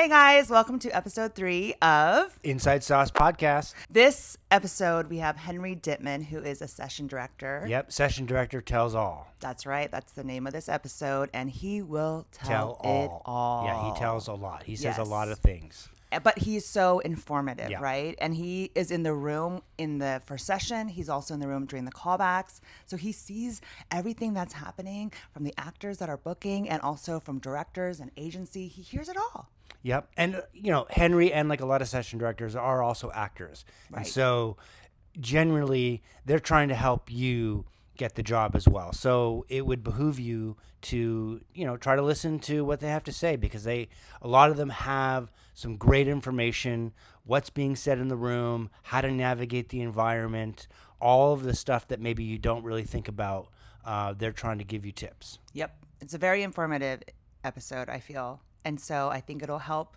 Hey guys, welcome to episode 3 of Inside Sauce Podcast. this episode. We have Henry Dittman, who is a session director. Yep, session director tells all. That's right. That's the name of this episode, and he will tell it all. Yeah, he tells a lot. He says a Yes. lot of things. But he's so informative, Yeah. right? And he is in the room in the first session. He's also in the room during the callbacks. So he sees everything that's happening from the actors that are booking and also from directors and agency. He hears it all. Yep. And, Henry and like a lot of session directors are also actors. Right. And so generally, they're trying to help you get the job as well. So it would behoove you to, try to listen to what they have to say because a lot of them have some great information, what's being said in the room, how to navigate the environment, all of the stuff that maybe you don't really think about. They're trying to give you tips. Yep. It's a very informative episode, I feel. And so I think it'll help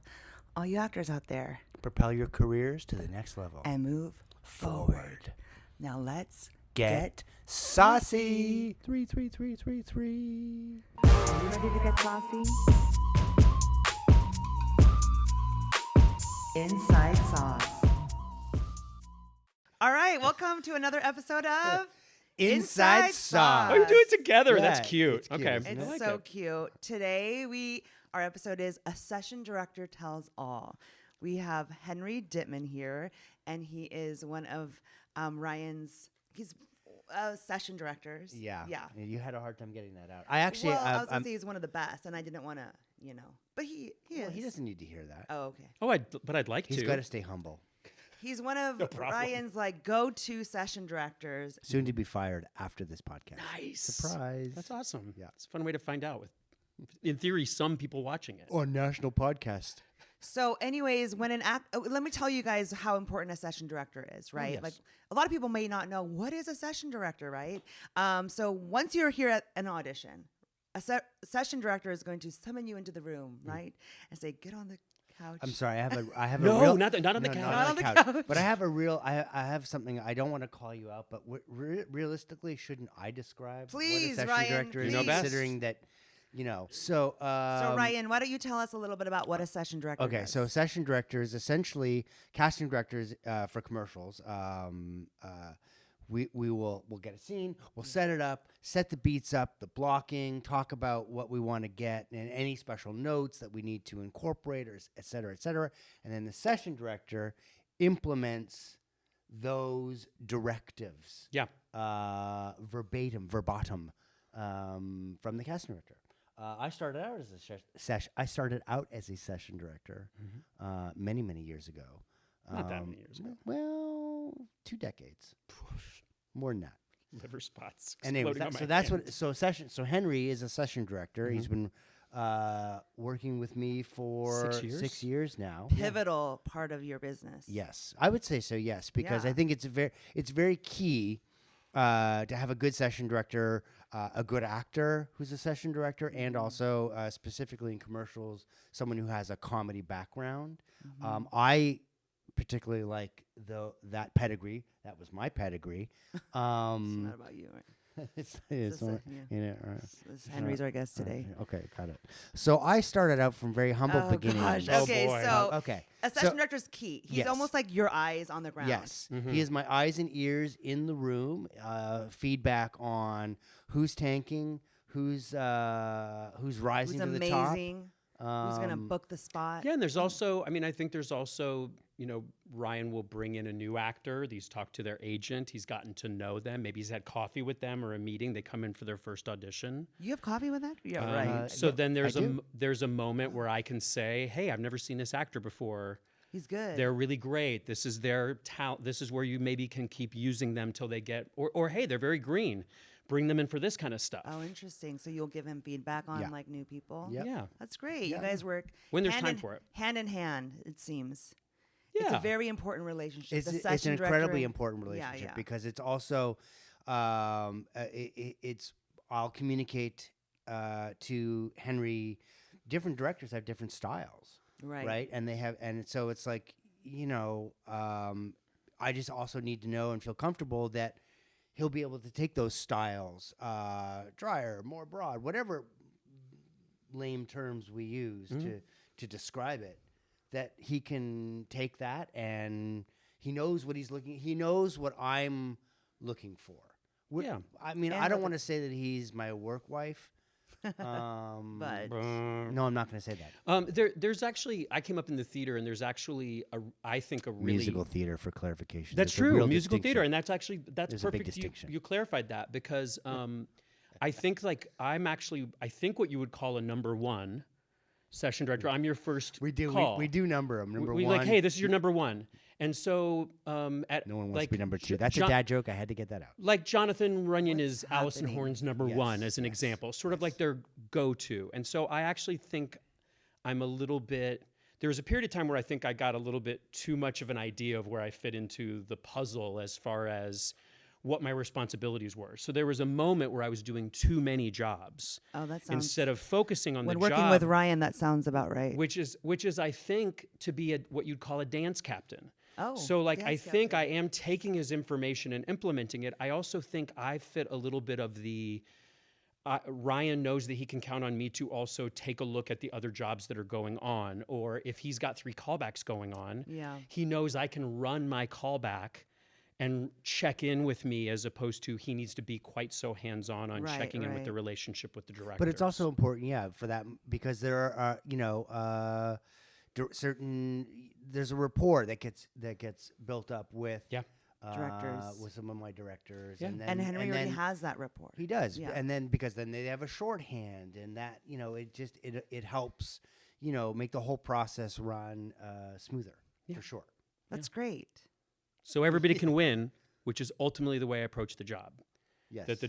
all you actors out there Propel your careers to the next level. and move forward. Now let's Get saucy. 33333. Are you ready to get saucy? Inside Sauce. All right, welcome to another episode of Inside Sauce. Oh, you do it together. Yeah, That's cute. it's cute, Okay. isn't It's I like so it. cute. Today our episode is A Session Director Tells All. We have Henry Dittman here, and he is one of Ryan's. He's session directors. Yeah. Yeah. You had a hard time getting that out. I actually, Well, I was gonna say he's one of the best, and I didn't want to, but he is. he doesn't need to hear that. Oh, okay. Oh, but I'd like He's to. got to stay humble. He's one of No problem. Ryan's go-to session directors. Soon to be fired after this podcast. Nice. Surprise. That's awesome. Yeah. It's a fun way to find out with, in theory, some people watching it. On national podcast. So, anyways, when let me tell you guys how important a session director is, right? yes. Like a lot of people may not know what is a session director, right? So once you're here at an audition, a session director is going to summon you into the room, right, and say, "Get on the couch." I'm sorry. I have No, a real. not on the no, couch. Not on the couch. But I have a real. I have something. I don't want to call you out, but realistically, shouldn't I describe Please, what a session Ryan, director is? You know best. Considering that, So Ryan, why don't you tell us a little bit about what a session director Okay, does? so session directors, essentially casting directors for commercials. We'll get a scene, we'll set it up, set the beats up, the blocking, talk about what we want to get, and any special notes that we need to incorporate, or et cetera, and then the session director implements those directives. Yeah. Verbatim from the casting director. I started out as a session director many years ago. Not that many years ago. Well, 2 decades, more than that. Liver spots. Anyways, exploding on so my that's hand. So Henry is a session director. He's been working with me for 6 years? 6 years now. Pivotal part of your business. Yes, I would say so. Yes, because Yeah. I think it's very key to have a good session director, a good actor who's a session director, and also specifically in commercials, someone who has a comedy background. I particularly like that pedigree. That was my pedigree. It's not about you, right? It's It's not- yeah. right. This Henry's our guest today. Okay, got it. So I started out from very humble Oh, beginnings. gosh. Oh, Okay, boy. so Okay. a session director is key. He's yes. almost like your eyes on the ground. Yes, he is my eyes and ears in the room. Feedback on who's tanking, who's rising Who's to the top. amazing. Who's going to book the spot. Yeah, and there's also, I think there's also, Ryan will bring in a new actor. He's talked to their agent. He's gotten to know them. Maybe he's had coffee with them or a meeting. They come in for their first audition. You have coffee with that? Yeah, right. So then I do. there's a moment where I can say, hey, I've never seen this actor before. He's good. They're really great. This is their talent. This is where you maybe can keep using them till they get, or hey, they're very green. Bring them in for this kind of stuff. Oh, interesting. So you'll give him feedback on Yeah. like new people? Yep. Yeah. That's great. Yeah. You guys work When there's hand time in- for it. Hand in hand, it seems. It's Yeah. a very important relationship. It's The an session incredibly director- important Yeah, relationship yeah. because it's also I'll communicate to Henry. Different directors have different styles, Right. And so it's like I just also need to know and feel comfortable that he'll be able to take those styles, drier, more broad, whatever lame terms we use to describe it, that he can take that and he knows what he knows what I'm looking for. Yeah. I mean, And I don't what want to say that he's my work wife. But No, I'm not going to say that. There's actually, I came up in the theater, and there's actually I think a really Musical theater, for clarification. That's There's a true, real musical theater, distinction. and that's actually There's a big perfect. distinction. You clarified that because I think I think what you would call a number one session director. I'm your first We do call. we do number them. Number we one. like, hey, this is your number one, and so at No one wants like to be number two. Jo- That's a Jo- dad joke. I had to get that out. Like Jonathan Runyon What's is Allison happening? Horn's number Yes, one as an yes, example, sort of like their go-to. And so I actually think I'm a little bit. There was a period of time where I think I got a little bit too much of an idea of where I fit into the puzzle as far as what my responsibilities were. So there was a moment where I was doing too many jobs oh, that sounds. instead of focusing on When the working job, with Ryan, that sounds about right. which is I think to be what you'd call a dance captain. Oh, So like I dance think captain. I am taking his information and implementing it. I also think I fit a little bit of the Ryan knows that he can count on me to also take a look at the other jobs that are going on, or if he's got 3 callbacks going on, Yeah. he knows I can run my callback and check in with me, as opposed to he needs to be quite so hands-on on Right, checking in with right. the relationship with the director. But it's also important, yeah, for that because there are, certain. There's a rapport that gets built up with Directors. with some of my directors, Yeah. and then And Henry already then has that rapport. he does, Yeah. and then because then they have a shorthand, and that it helps make the whole process run smoother for sure. That's great. so everybody can win, which is ultimately the way I approach the job. Yes.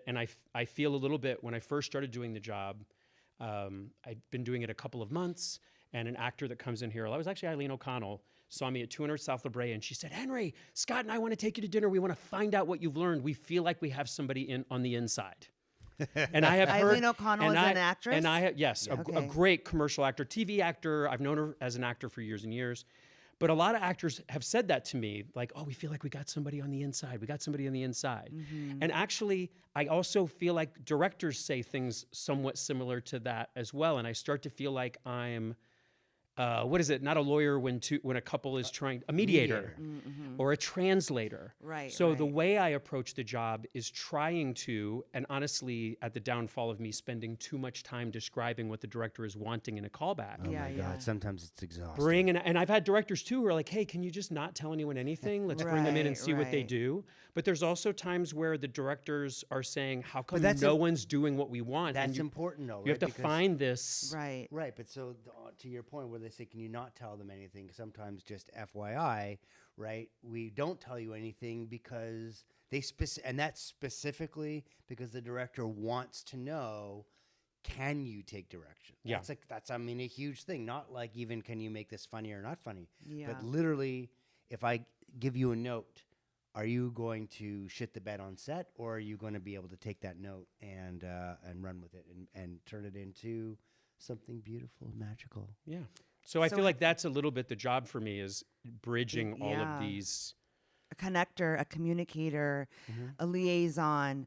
And I feel a little bit when I first started doing the job, I'd been doing it a couple of months, and an actor that comes in here, I was actually Eileen O'Connell, saw me at 200 South La Brea, and she said, "Henry, Scott and I want to take you to dinner. We want to find out what you've learned. We feel like we have somebody on the inside." And I have heard Eileen O'Connell and is I- an actress? and I have a Okay. great commercial actor, TV actor. I've known her as an actor for years and years. But a lot of actors have said that to me, like, "Oh, we feel like we got somebody on the inside. We got somebody on the inside." Mm-hmm. And actually, I also feel like directors say things somewhat similar to that as well. And I start to feel like I'm, what is it? Not a lawyer when a couple is trying, a mediator. Or a translator. Right, So the right. way I approach the job is trying to, and honestly, at the downfall of me spending too much time describing what the director is wanting in a callback. Oh Yeah, my yeah. God! Sometimes it's exhausting. And I've had directors too who are like, "Hey, can you just not tell anyone anything? Let's bring them in and Right, see what they right. do." But there's also times where the directors are saying, "How come that's no one's doing what we want?" That's And you, important, though. you have right? to Because- find this. Right. Right, but so to your point where they say, can you not tell them anything? Sometimes just FYI, right? We don't tell you anything because and that's specifically because the director wants to know, can you take direction? Yeah. That's I mean a huge thing. Not like even can you make this funny or not funny, Yeah. but literally, if I give you a note, are you going to shit the bed on set, or are you going to be able to take that note and run with it and turn it into something beautiful, magical? Yeah. So I So feel like that's a little bit the job for me, is bridging all Yeah. of these. A connector, a communicator, Mm-hmm. a liaison,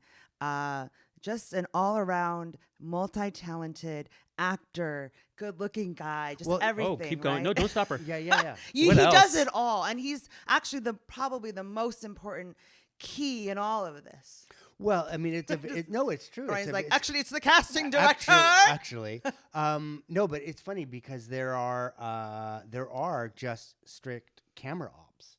just an all-around, multi-talented actor, good-looking guy, just everything. Oh, keep going. right? No, don't stop her. Yeah. He What does else? it all, and he's actually probably the most important key in all of this. Well, I mean, it's true. Ryan's like, actually, it's the casting director. Actually, no, but it's funny because there are just strict camera ops.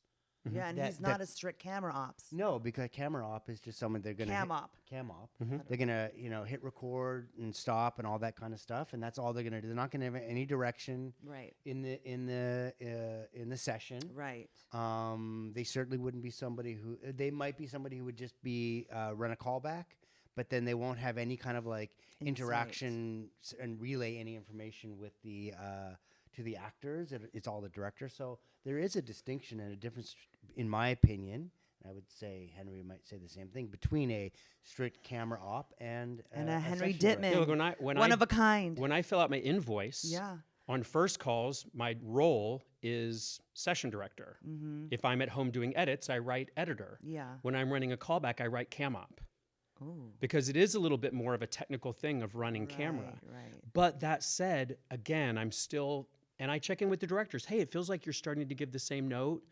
Yeah, and That- he's not that- a strict camera ops. No, because camera op is just someone they're gonna Cam hit- op. Cam op. Mm-hmm. They're gonna hit record and stop and all that kind of stuff, and that's all they're gonna do. They're not gonna have any direction Right, in the session. right. They certainly wouldn't be somebody who they might be somebody who would just be run a callback, but then they won't have any kind of like Insight. interaction and relay any information with the to the actors. It's all the director. So there is a distinction and a difference, in my opinion. And I would say Henry might say the same thing between a strict camera op and a Henry session director. Dittman. Yeah, look, One of a kind. When I fill out my invoice, Yeah. on first calls, my role is session director. Mm-hmm. If I'm at home doing edits, I write editor. Yeah. When I'm running a callback, I write cam op. Ooh. Because it is a little bit more of a technical thing of running camera. Right. But that said, again, I'm still And I check in with the directors. Hey, it feels like you're starting to give the same note.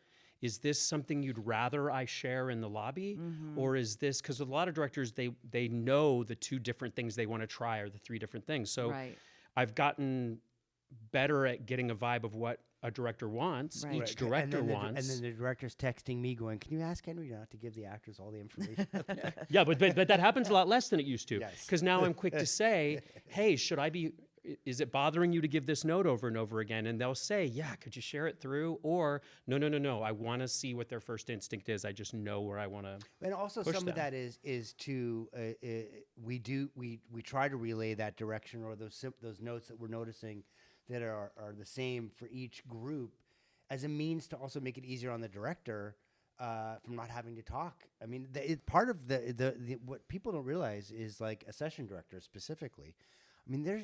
Is this something you'd rather I share in the lobby? Or is this, because a lot of directors, they know the 2 different things they want to try or the 3 different things. So Right. I've gotten better at getting a vibe of what a director wants, Right. each Right. director and then wants. and then the director's texting me going, can you ask Henry not to give the actors all the information? Yeah, but that happens a lot less than it used to. Yes. Because now I'm quick to say, hey, is it bothering you to give this note over and over again? And they'll say, yeah, could you share it through? Or, no, I want to see what their first instinct is. I just know where I want to. And also push some of them. that is to we try to relay that direction or those notes that we're noticing that are the same for each group as a means to also make it easier on the director from not having to talk. I mean, part of the what people don't realize is like a session director specifically. I mean, they're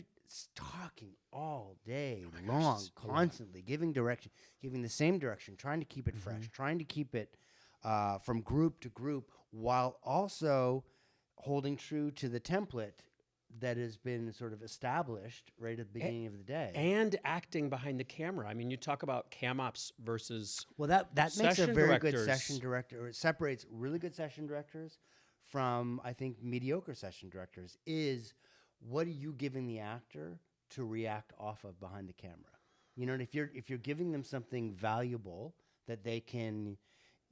talking all day long, constantly giving direction, giving the same direction, trying to keep it fresh, trying to keep it from group to group, while also holding true to the template that has been sort of established right at the beginning of the day. And acting behind the camera. I mean, you talk about cam ops versus. Well, that makes a session very good directors. session director. It separates really good session directors from, I think, mediocre session directors. Is what are you giving the actor to react off of behind the camera? You know, and if you're giving them something valuable that they can,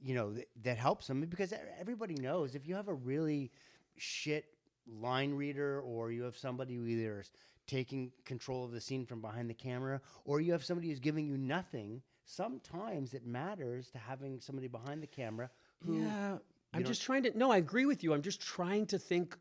you know, that helps them, because everybody knows if you have a really shit line reader, or you have somebody who either is taking control of the scene from behind the camera, or you have somebody who's giving you nothing, sometimes it matters to having somebody behind the camera who. Yeah, I'm just trying to. No, I agree with you. I'm just trying to think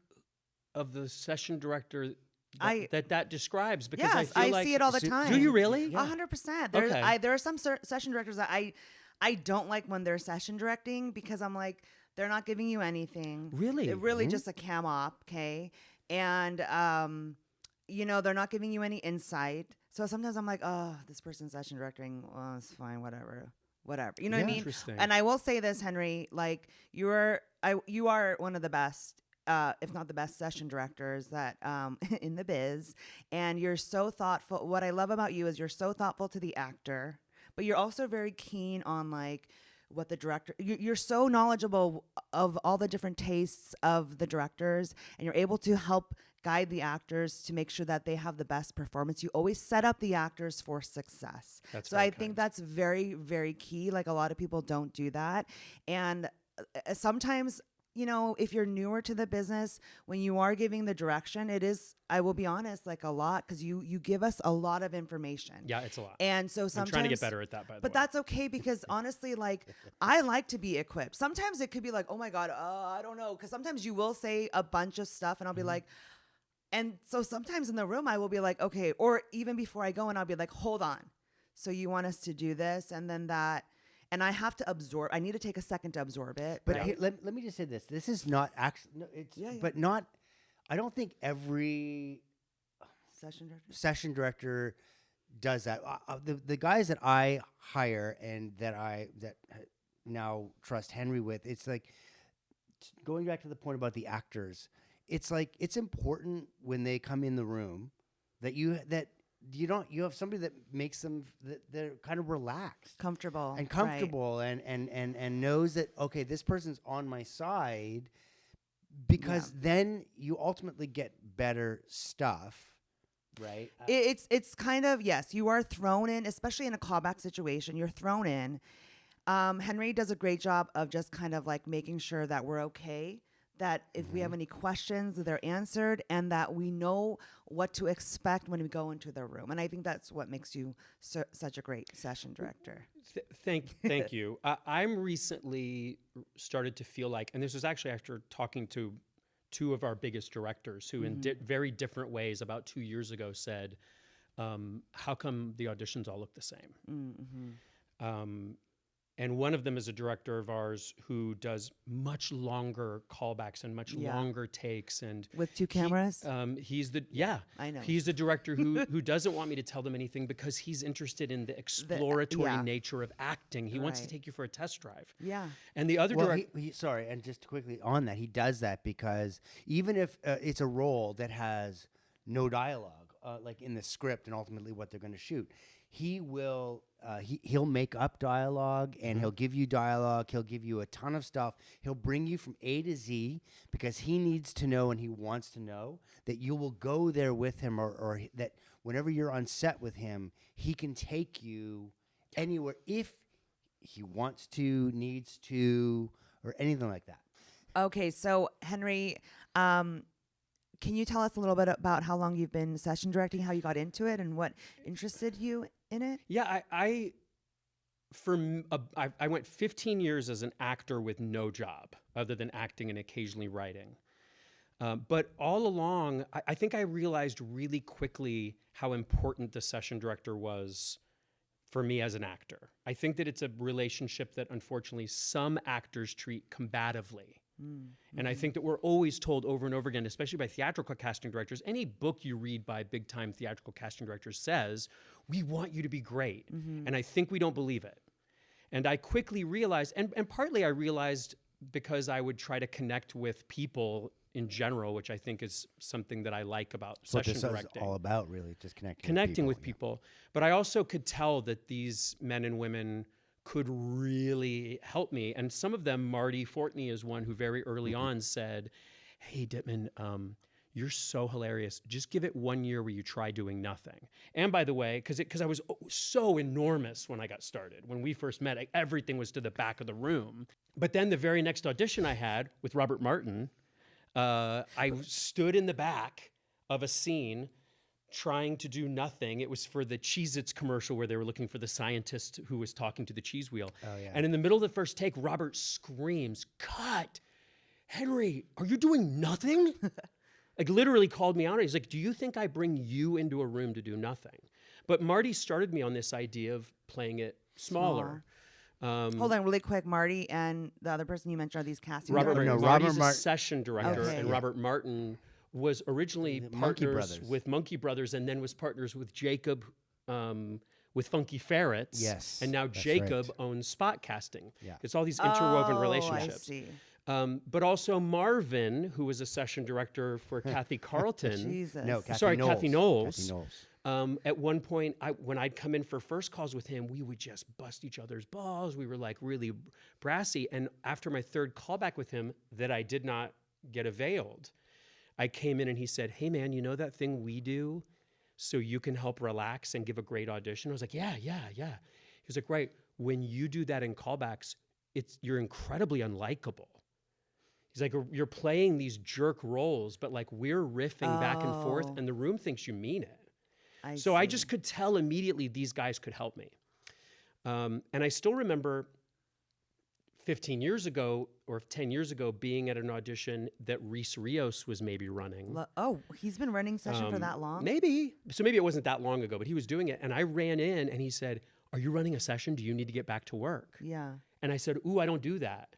of the session director that describes, because Yes, I feel I like, see it all the time. Do you really? 100%. Okay. There are some session directors that I don't like when they're session directing, because I'm like, they're not giving you anything. Really? They're really just a cam op, okay? And, you know, they're not giving you any insight. So sometimes I'm like, oh, this person's session directing. Well, it's fine, whatever. You know what I mean? Interesting. And I will say this, Henry, like you are one of the best, if not the best session directors that in the biz. And you're so thoughtful. What I love about you is you're so thoughtful to the actor, but you're also very keen on like what the director, you're so knowledgeable of all the different tastes of the directors, and you're able to help guide the actors to make sure that they have the best performance. You always set up the actors for success. That's so very I think kind. that's very, very key. Like a lot of people don't do that. And sometimes, you know, if you're newer to the business, when you are giving the direction, it is, I will be honest, like a lot, because you give us a lot of information. Yeah, it's a lot. And so sometimes I'm trying to get better at that, by the way. But that's okay, because honestly, like I like to be equipped. Sometimes it could be like, oh my God, I don't know. Because sometimes you will say a bunch of stuff and I'll be like, and so sometimes in the room I will be like, okay, or even before I go in, I'll be like, hold on. So you want us to do this and then that. And I have to absorb. I need to take a second to absorb it. But right? hey, let me just say this. This is not actually. No, it's but not. I don't think every session director does that. The guys that I hire and that now trust Henry with, it's like going back to the point about the actors. It's like it's important when they come in the room that you have somebody that makes them that they're kind of relaxed, comfortable, right. and knows that, okay, this person's on my side, because then you ultimately get better stuff, right? It's kind of, yes, you are thrown in, especially in a callback situation. You're thrown in. Henry does a great job of just kind of like making sure that we're okay, that if we have any questions, they're answered, and that we know what to expect when we go into the room. And I think that's what makes you such a great session director. Thank you. I'm recently started to feel like, and this was actually after talking to two of our biggest directors who in very different ways about 2 years ago said, how come the auditions all look the same? And one of them is a director of ours who does much longer callbacks and much longer takes, and with two cameras. He's the I know. He's the director who doesn't want me to tell them anything, because he's interested in the exploratory nature of acting. He wants to take you for a test drive. Yeah. And the other director, sorry, and just quickly on that, he does that because even if it's a role that has no dialogue, like in the script and ultimately what they're going to shoot, he will he'll make up dialogue, and he'll give you dialogue. He'll give you a ton of stuff. He'll bring you from A to Z because he needs to know and he wants to know that you will go there with him, or that whenever you're on set with him, he can take you anywhere if he wants to, needs to, or anything like that. Okay, so Henry, can you tell us a little bit about how long you've been session directing, how you got into it, and what interested you in it? Yeah, I went 15 years as an actor with no job other than acting and occasionally writing. But all along, I think I realized really quickly how important the session director was for me as an actor. I think that it's a relationship that unfortunately some actors treat combatively. And I think that we're always told over and over again, especially by theatrical casting directors, any book you read by big-time theatrical casting directors says, we want you to be great. And I think we don't believe it. And I quickly realized, and partly I realized because I would try to connect with people in general, which I think is something that I like about session directing. It's all about, really, just connecting with people. But I also could tell that these men and women could really help me. And some of them, Marty Fortney is one who very early on said, hey, Dittman, you're so hilarious. Just give it 1 year where you try doing nothing. And by the way, because I was so enormous when I got started. When we first met, everything was to the back of the room. But then the very next audition I had with Robert Martin, I stood in the back of a scene trying to do nothing. It was for the Cheez-Its commercial where they were looking for the scientist who was talking to the cheese wheel. Oh, yeah. And in the middle of the first take, Robert screams, cut! Henry, are you doing nothing? Like literally called me out. He's like, do you think I bring you into a room to do nothing? But Marty started me on this idea of playing it smaller. Hold on really quick. Marty and the other person you mentioned are these casting Robert directors? Martin's a session director, Okay. and Robert Martin was originally Monkey partners Brothers. with Monkey Brothers, and then was partners with Jacob with Funky Ferrets. Yes, and now that's Jacob right. owns Spot Casting. Yeah. It's all these interwoven I relationships. see. But also Marvin, who was a session director for Kathy Carlton. Jesus. No, Kathy Sorry, Knowles. Kathy Knowles. Kathy Knowles. At one point, when I'd come in for first calls with him, we would just bust each other's balls. We were like really brassy. And after my third callback with him that I did not get availed, I came in and he said, hey man, you know that thing we do so you can help relax and give a great audition? I was like, yeah. He was like, right, when you do that in callbacks, you're incredibly unlikable. He's like, you're playing these jerk roles, but like we're riffing back and forth and the room thinks you mean it. I just could tell immediately these guys could help me. And I still remember 15 years ago or 10 years ago being at an audition that Reese Rios was maybe running. He's been running session for that long? Maybe. So maybe it wasn't that long ago, but he was doing it. And I ran in and he said, are you running a session? Do you need to get back to work? Yeah. And I said, ooh, I don't do that.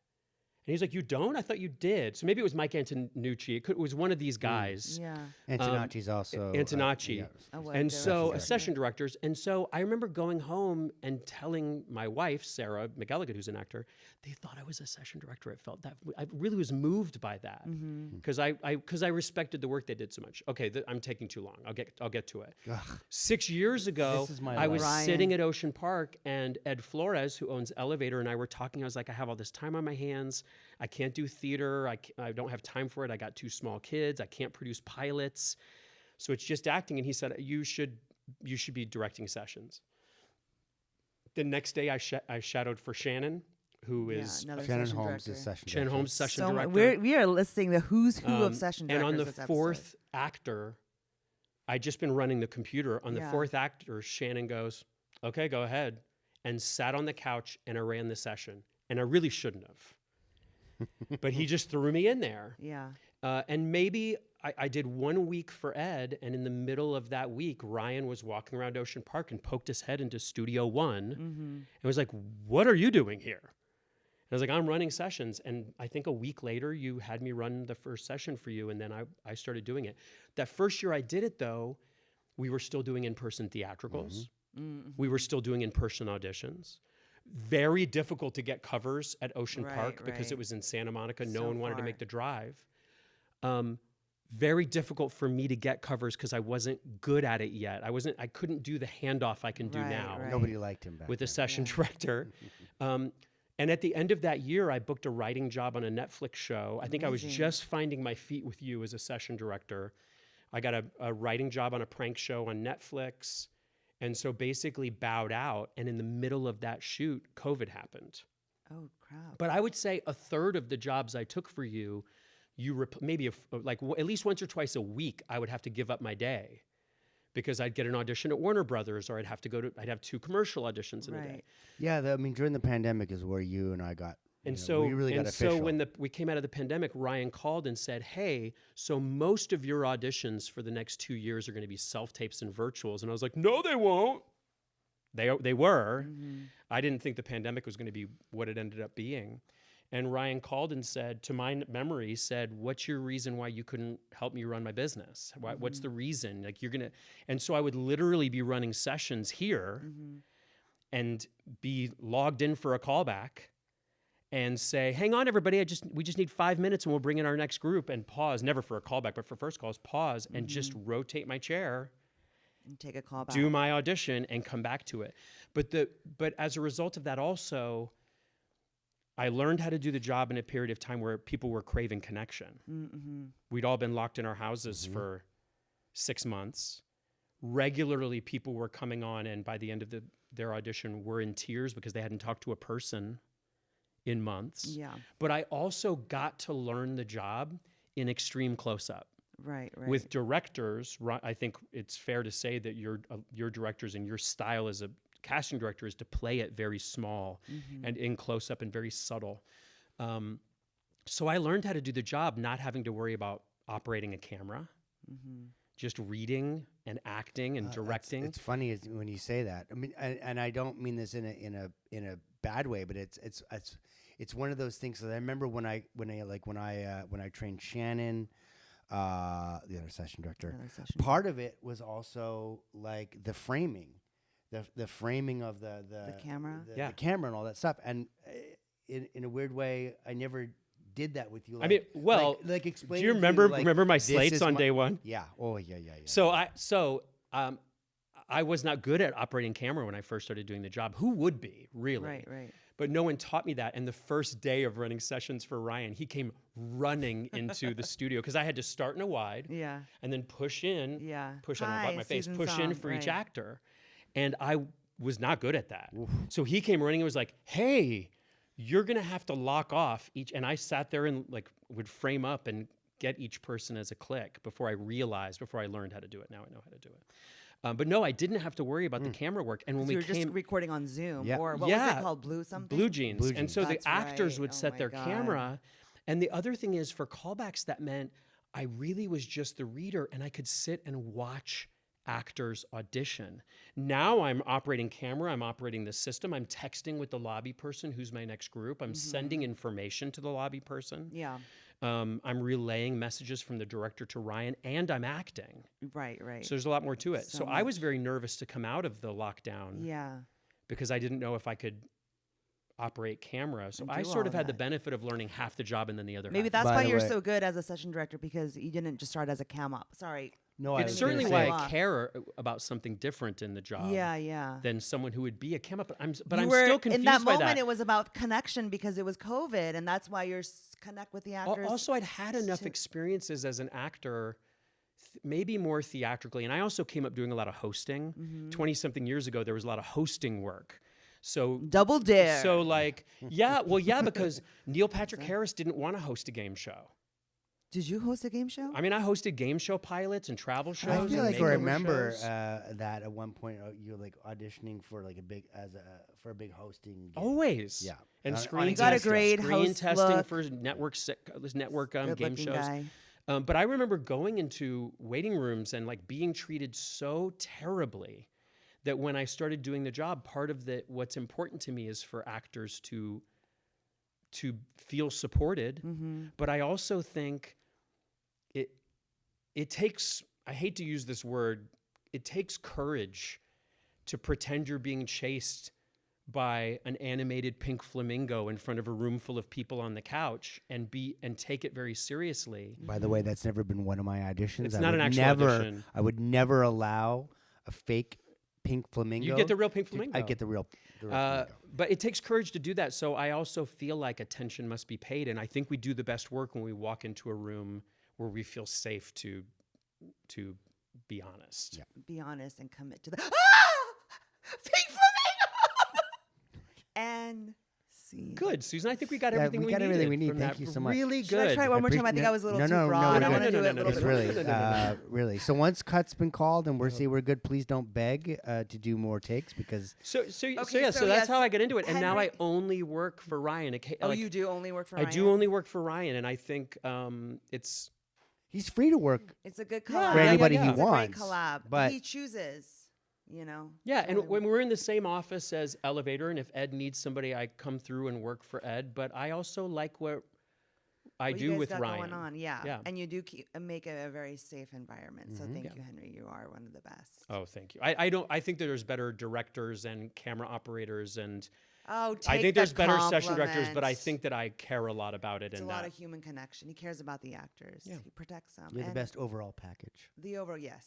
And he's like, you don't? I thought you did. So maybe it was Mike Antonucci. It was one of these guys. Yeah. Antonacci's also. Antonacci. And so session directors. And so I remember going home and telling my wife, Sarah McElligott, who's an actor, they thought I was a session director. It felt that I really was moved by that because I respected the work they did so much. Okay, I'm taking too long. I'll get to it. Ugh. 6 years ago, This is my I was life. sitting at Ocean Park and Ed Flores, who owns Elevator, and I were talking. I was like, I have all this time on my hands. I can't do theater. I don't have time for it. I got 2 small kids. I can't produce pilots. So it's just acting. And he said, you should be directing sessions. The next day I shadowed for Shannon, who is Shannon Holmes is session Shannon director. Holmes session director. We are listing the who's who of session And directors on the this episode. 4th actor, I'd just been running the computer. On the 4th actor, Shannon goes, okay, go ahead. And sat on the couch and I ran the session. And I really shouldn't have. But he just threw me in there. Yeah. And maybe I did 1 week for Ed, and in the middle of that week, Ryan was walking around Ocean Park and poked his head into Studio One and was like, what are you doing here? And I was like, I'm running sessions. And I think a week later, you had me run the first session for you, and then I started doing it. That first year I did it, though, we were still doing in-person theatricals. We were still doing in-person auditions. Very difficult to get covers at Ocean Park because it was in Santa Monica. No one wanted to make the drive. very difficult for me to get covers because I wasn't good at it yet. I couldn't do the handoff I can do Right, now right. Nobody liked him back with a then. session director. And at the end of that year, I booked a writing job on a Netflix show. I think I was Amazing. just finding my feet with you as a session director. I got a writing job on a prank show on Netflix. And so basically bowed out. And in the middle of that shoot, COVID happened. Oh, crap. But I would say a third of the jobs I took for you, maybe at least once or twice a week, I would have to give up my day because I'd get an audition at Warner Brothers, or I'd have 2 commercial auditions in a day. Right. Yeah, I mean, during the pandemic is where you and I got. And we really got official. when we came out of the pandemic, Ryan called and said, "Hey, so most of your auditions for the next 2 years are going to be self-tapes and virtuals." And I was like, "No, they won't." They were. I didn't think the pandemic was going to be what it ended up being. And Ryan called and said, to my memory, said, "What's your reason why you couldn't help me run my business? What's the reason? Like you're gonna?" And so I would literally be running sessions here and be logged in for a callback and say, "Hang on, everybody, we just need 5 minutes and we'll bring in our next group," and pause, never for a callback, but for first calls, pause and just rotate my chair, And take a call back. do my audition, and come back to it. But as a result of that also, I learned how to do the job in a period of time where people were craving connection. We'd all been locked in our houses for 6 months. Regularly, people were coming on, and by the end of their audition, were in tears because they hadn't talked to a person in months. Yeah. But I also got to learn the job in extreme close-up. Right. With directors, I think it's fair to say that your directors and your style as a casting director is to play it very small and in close-up and very subtle. So I learned how to do the job not having to worry about operating a camera, just reading and acting and directing. It's funny when you say that. I mean, and I don't mean this in a bad way, but it's one of those things that I remember when I trained Shannon, the other session director. Part of it was also like the framing, the framing of the camera, the camera and all that stuff. And in a weird way, I never did that with you. I mean, well, like explain. do you remember my slates on day one? Yeah. Oh, yeah. So I was not good at operating camera when I first started doing the job. Who would be, really? Right. But no one taught me that. And the first day of running sessions for Ryan, he came running into the studio because I had to start in a wide, and then push in, push on my face, Susan push Song, in for each right. actor, and I was not good at that. So he came running and was like, "Hey, you're gonna have to lock off each," and I sat there and like would frame up and get each person as a click before I learned how to do it. Now I know how to do it. But no, I didn't have to worry about the camera work. And when So we you're just recording on Zoom, or what was it called, Blue something? Blue Jeans. And so That's the actors right. would Oh set my their God. camera. And the other thing is for callbacks, that meant I really was just the reader and I could sit and watch actors audition. Now I'm operating camera, I'm operating the system, I'm texting with the lobby person who's my next group, I'm sending information to the lobby person. Yeah. I'm relaying messages from the director to Ryan, and I'm acting. Right. So there's a lot more to it. So So I was very nervous to come out of the lockdown Yeah. because I didn't know if I could operate camera. So And I do sort all of had the that. benefit of learning half the job and then the other Maybe half. that's By why the you're way- so good as a session director, because you didn't just start as a cam op. Sorry. No, I It's was certainly gonna why say- I care about something different in the job Yeah. than someone who would be a cam up. But I'm You were, still confused in that by moment, that. it was about connection because it was COVID, and that's why you're connect with the actors. Also, I'd had enough to- experiences as an actor, maybe more theatrically, and I also came up doing a lot of hosting. 20-something years ago, there was a lot of hosting work. So Double Dare. So because Neil Patrick Harris didn't want to host a game show. Did you host a game show? I mean, I hosted game show pilots and travel shows. I and feel like I makeover remember shows. that at one point you were like auditioning for like a big hosting gig. Always. Yeah. And On screen You got a testing. great Screen host testing look. for network game Good-looking shows. guy. But I remember going into waiting rooms and like being treated so terribly that when I started doing the job, part of what's important to me is for actors to feel supported. But I also think it takes, I hate to use this word, it takes courage to pretend you're being chased by an animated pink flamingo in front of a room full of people on the couch and take it very seriously. By the way, that's never been one of my auditions. It's not an actual audition. I would never allow a fake pink flamingo. You get the real pink flamingo. I get the real flamingo. But it takes courage to do that. So I also feel like attention must be paid. And I think we do the best work when we walk into a room where we feel safe to be honest. Yeah. Be honest and commit to the pink flamingo. And see. Good, Susan. I think we got everything we needed. From Thank that. you so much. Really good. Should I try it one more time? I think I was a little too broad. I want to do it a little It's bit. really. So once cut's been called and we're good, please don't beg to do more takes because. So yes, that's how I get into it. And now I Henry- only work for Ryan. Oh, you do only work for I Ryan? do only work for Ryan, and I think it's. He's free to work It's a good collab. for anybody yeah. he It's a great wants. collab. But He chooses, you know. Yeah, to and only when we're in the same office as Elevator, and if Ed needs somebody, I come through and work for Ed. But I also like what I what do you guys with got Ryan. going on. Yeah. Yeah. And you do make it a very safe environment. So thank you, Henry. You are one of the best. Oh, thank you. I think that there's better directors and camera operators, and Oh, I think there's better session compliment. directors. But I think that I care a lot about it. It's and a lot that of human connection. He cares about the actors. Yeah. He protects them. you're the And best overall package. The overall, yes.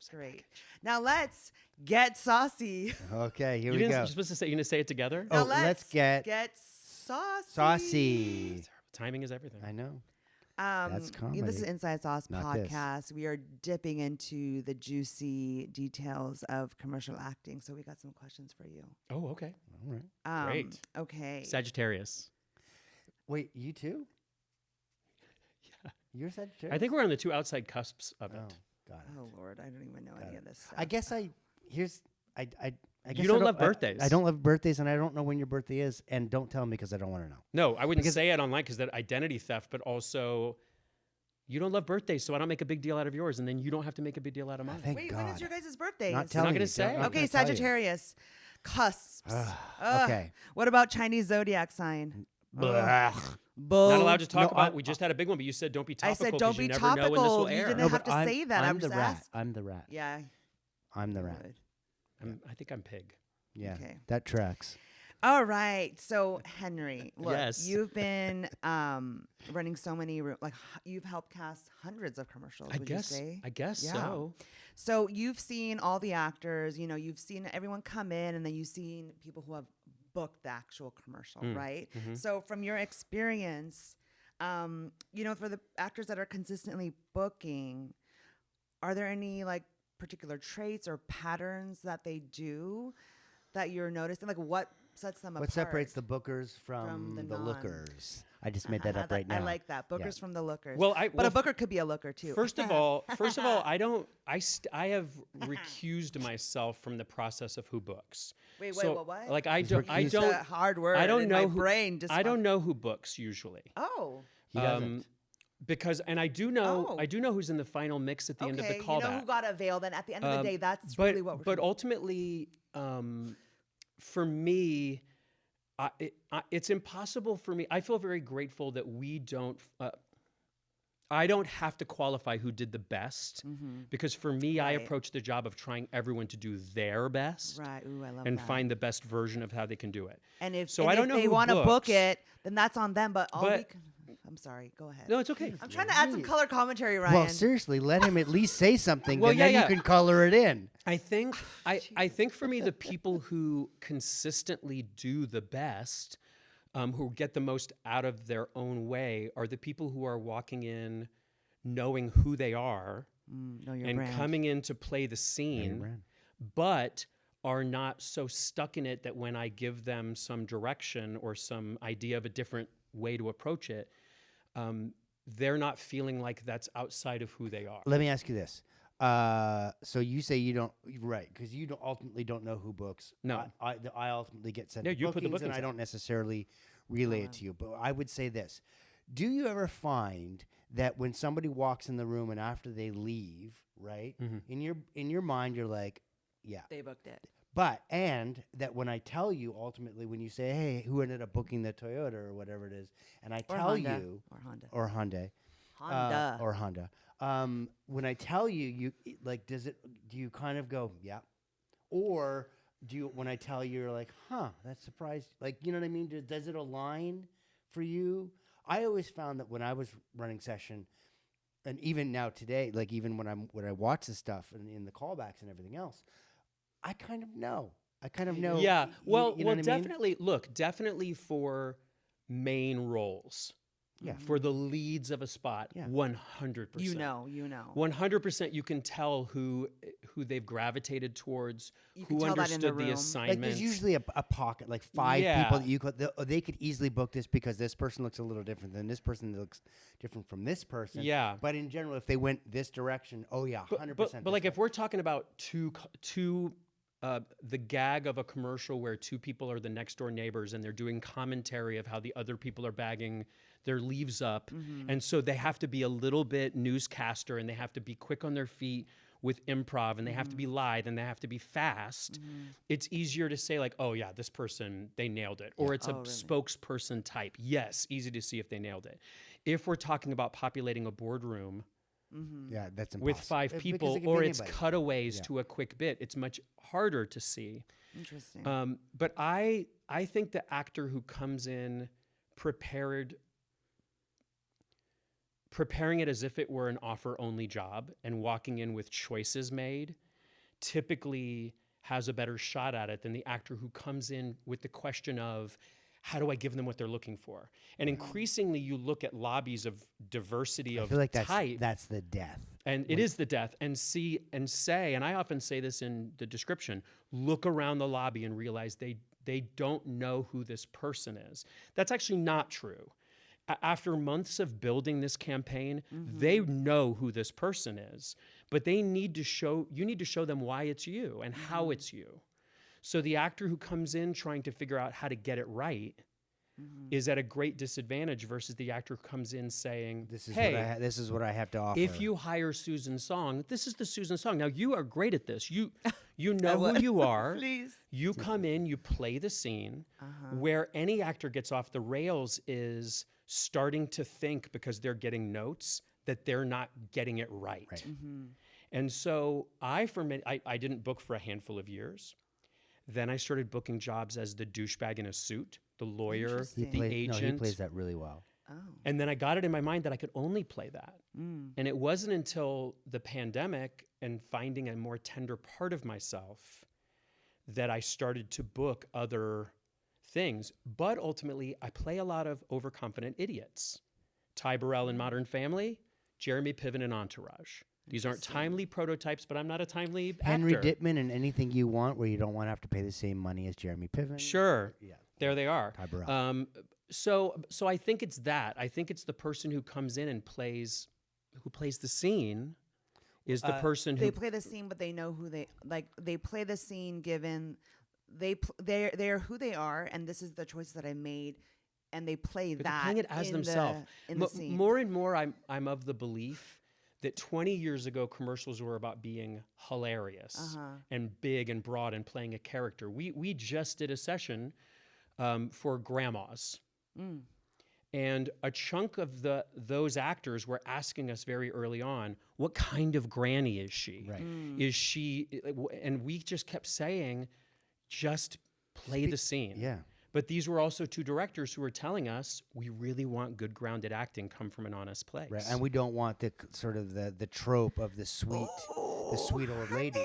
Great. Now let's get saucy. Okay, here you we didn't- go. You're supposed to say. You gonna say it together? Now Oh, let's get saucy. saucy. Timing is everything. I know. That's comedy. This is Inside Sauce Not this. podcast. We are dipping into the juicy details of commercial acting. So we got some questions for you. Oh, okay. All right. Great. Okay. Sagittarius. Wait, you too? Yeah. You're Sagittarius? I think we're on the two outside cusps of it. Oh, got it. Oh Lord, I don't even know any of this stuff. I guess I guess You I don't love birthdays. I don't love birthdays, and I don't know when your birthday is, and don't tell me because I don't want to know. No, I wouldn't say it online because that identity theft, but also you don't love birthdays, so I don't make a big deal out of yours, and then you don't have to make a big deal out of mine. Thank Wait, God. when is your guys' birthday? Not not telling gonna you, say. don't- I'm Okay, not gonna tell you. Sagittarius. Cusps. Okay. What about Chinese zodiac sign? Blah. Bull. Not allowed to talk No, about. We just had a big one, but you said don't be I topical. said 'cause don't you be never know when this will topical. You air. didn't No, have but to say that. I'm I'm the just rat. asking. I'm the rat. Yeah. I'm the rat. Good. I think I'm pig. Yeah. Okay. That tracks. All right. So Henry, look, Yes. you've been running so many you've helped cast hundreds of commercials. Would you say? I guess Yeah. so. So you've seen all the actors. You know, you've seen everyone come in, and then you've seen people who have booked the actual commercial, right? So from your experience, you know, for the actors that are consistently booking, are there any like particular traits or patterns that they do that you're noticing? Like what sets them apart? What separates the bookers from the the non- lookers? I just made that up right now. I like that. Bookers Yeah. from the lookers. Well, but a booker could be a looker too. First of all, I don't. I have recused myself from the process of who books. Wait, So, what? Like I don't. I recused. don't. It's a hard word. I don't in know my who. brain. I don't know who books usually. Oh. He doesn't. Because and I do know. Oh. I do know who's in the final mix at the end of the You know callback. who got a veil? Then at the end of the day, that's but really what we're. but ultimately, for me, it's impossible for me. I feel very grateful that we don't. I don't have to qualify who did the best because for me, I Right. approach the job of trying everyone to do their best Right. Ooh, I love and that. find the best version of how they can do it. And if So and I don't if know they who want to book books. it, then that's on them. But all we But- can. I'm sorry. Go ahead. No, it's okay. I'm trying to add some color commentary, Ryan. Well, seriously, let him at least say something, Well, and yeah, then yeah. you can color it in. I think I think for me the people who consistently do the best, who get the most out of their own way, are the people who are walking in, knowing who they are, know your and brand. coming in to play the scene, brand. but are not so stuck in it that when I give them some direction or some idea of a different way to approach it, they're not feeling like that's outside of who they are. Let me ask you this. So you say you don't, right, because you ultimately don't know who books. No. I ultimately get sent Yeah, you put the bookings, and bookings I out. don't necessarily relay it to you. But I would say this. Do you ever find that when somebody walks in the room and after they leave, right, in your mind, you're like, yeah. They booked it. But, and that when I tell you, ultimately, when you say, hey, who ended up booking the Toyota or whatever it is, and I Or tell Honda. you, Or Honda. or Hyundai, Honda. or Honda. When I tell you, do you kind of go, yeah, or do you, when I tell you, you're like, huh, that's surprised. Like, you know what I mean? Does it align for you? I always found that when I was running session, and even now today, like even when I watch the stuff and in the callbacks and everything else, I kind of know. Yeah. Well, you know what I mean? definitely. Look, definitely for main roles. Yeah. For the leads of a spot, Yeah. 100%. You know. 100%. You can tell who they've gravitated towards, You can who tell that in the understood the room. assignment. Like there's usually a pocket, like 5 Yeah. people that you could they could easily book this because this person looks a little different than this person that looks different from this person. Yeah. But in general, if they went this direction, oh yeah, 100%. But like if we're talking about the gag of a commercial where 2 people are the next door neighbors and they're doing commentary of how the other people are bagging their leaves up. And so they have to be a little bit newscaster and they have to be quick on their feet with improv and they have to be lithe and they have to be fast. It's easier to say like, oh yeah, this person, they nailed it. Or it's a spokesperson type. Yes, easy to see if they nailed it. If we're talking about populating a boardroom, yeah, that's impossible. with 5 Because people, it could be or it's anybody. cutaways to a quick bit, it's much harder to see. Interesting. But I think the actor who comes in preparing it as if it were an offer-only job and walking in with choices made typically has a better shot at it than the actor who comes in with the question of, how do I give them what they're looking for? And increasingly, you look at lobbies of diversity of I feel like type. that's the death. And it is the death. And see and say, and I often say this in the description, look around the lobby and realize they don't know who this person is. That's actually not true. After months of building this campaign, they know who this person is, but you need to show them why it's you and how it's you. So the actor who comes in trying to figure out how to get it right is at a great disadvantage versus the actor who comes in saying, hey, this is what I have to offer. if you hire Susan Song, this is the Susan Song. Now, you are great at this. You know who you are. Please. You come in, you play the scene. Where any actor gets off the rails is starting to think, because they're getting notes, that they're not getting it right. And so I didn't book for a handful of years. Then I started booking jobs as the douchebag in a suit, the lawyer, the agent. No, he plays that really well. Oh. And then I got it in my mind that I could only play that. And it wasn't until the pandemic and finding a more tender part of myself that I started to book other things. But ultimately, I play a lot of overconfident idiots. Ty Burrell in Modern Family, Jeremy Piven in Entourage. These aren't timely prototypes, but I'm not a timely Henry actor. Dittman in Anything You Want, where you don't want to have to pay the same money as Jeremy Piven. Sure. Yeah. There they are. Ty Burrell. So I think it's that. I think it's the person who comes in and plays the scene is the person who They play the scene, but they know who they like. They play the scene given they're who they are, and this is the choices that I made, and they play but they're that playing it as in themselves. in the scene. More and more, I'm of the belief that 20 years ago, commercials were about being hilarious and big and broad and playing a character. We just did a session for grandmas. And a chunk of those actors were asking us very early on, what kind of granny is she? Right. Is she, and we just kept saying, just play the scene. Yeah. But these were also 2 directors who were telling us, we really want good grounded acting come from an honest place. Right. And we don't want the sort of the trope of the sweet old lady.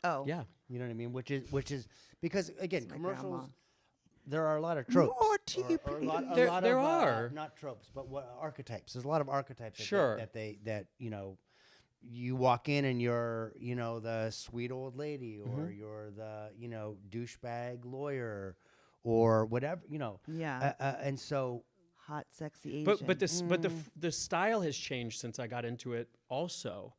Oh. Yeah. You know what I mean? Which is because again, my commercials. grandma. There are a lot of tropes. More tea, or a lot There of, are. not tropes, but archetypes. There's a lot of archetypes. Sure. That you know, you walk in and you're the sweet old lady, or you're the douchebag lawyer, or whatever Yeah. and so Hot, sexy Asian. But the style has changed since I got into it also.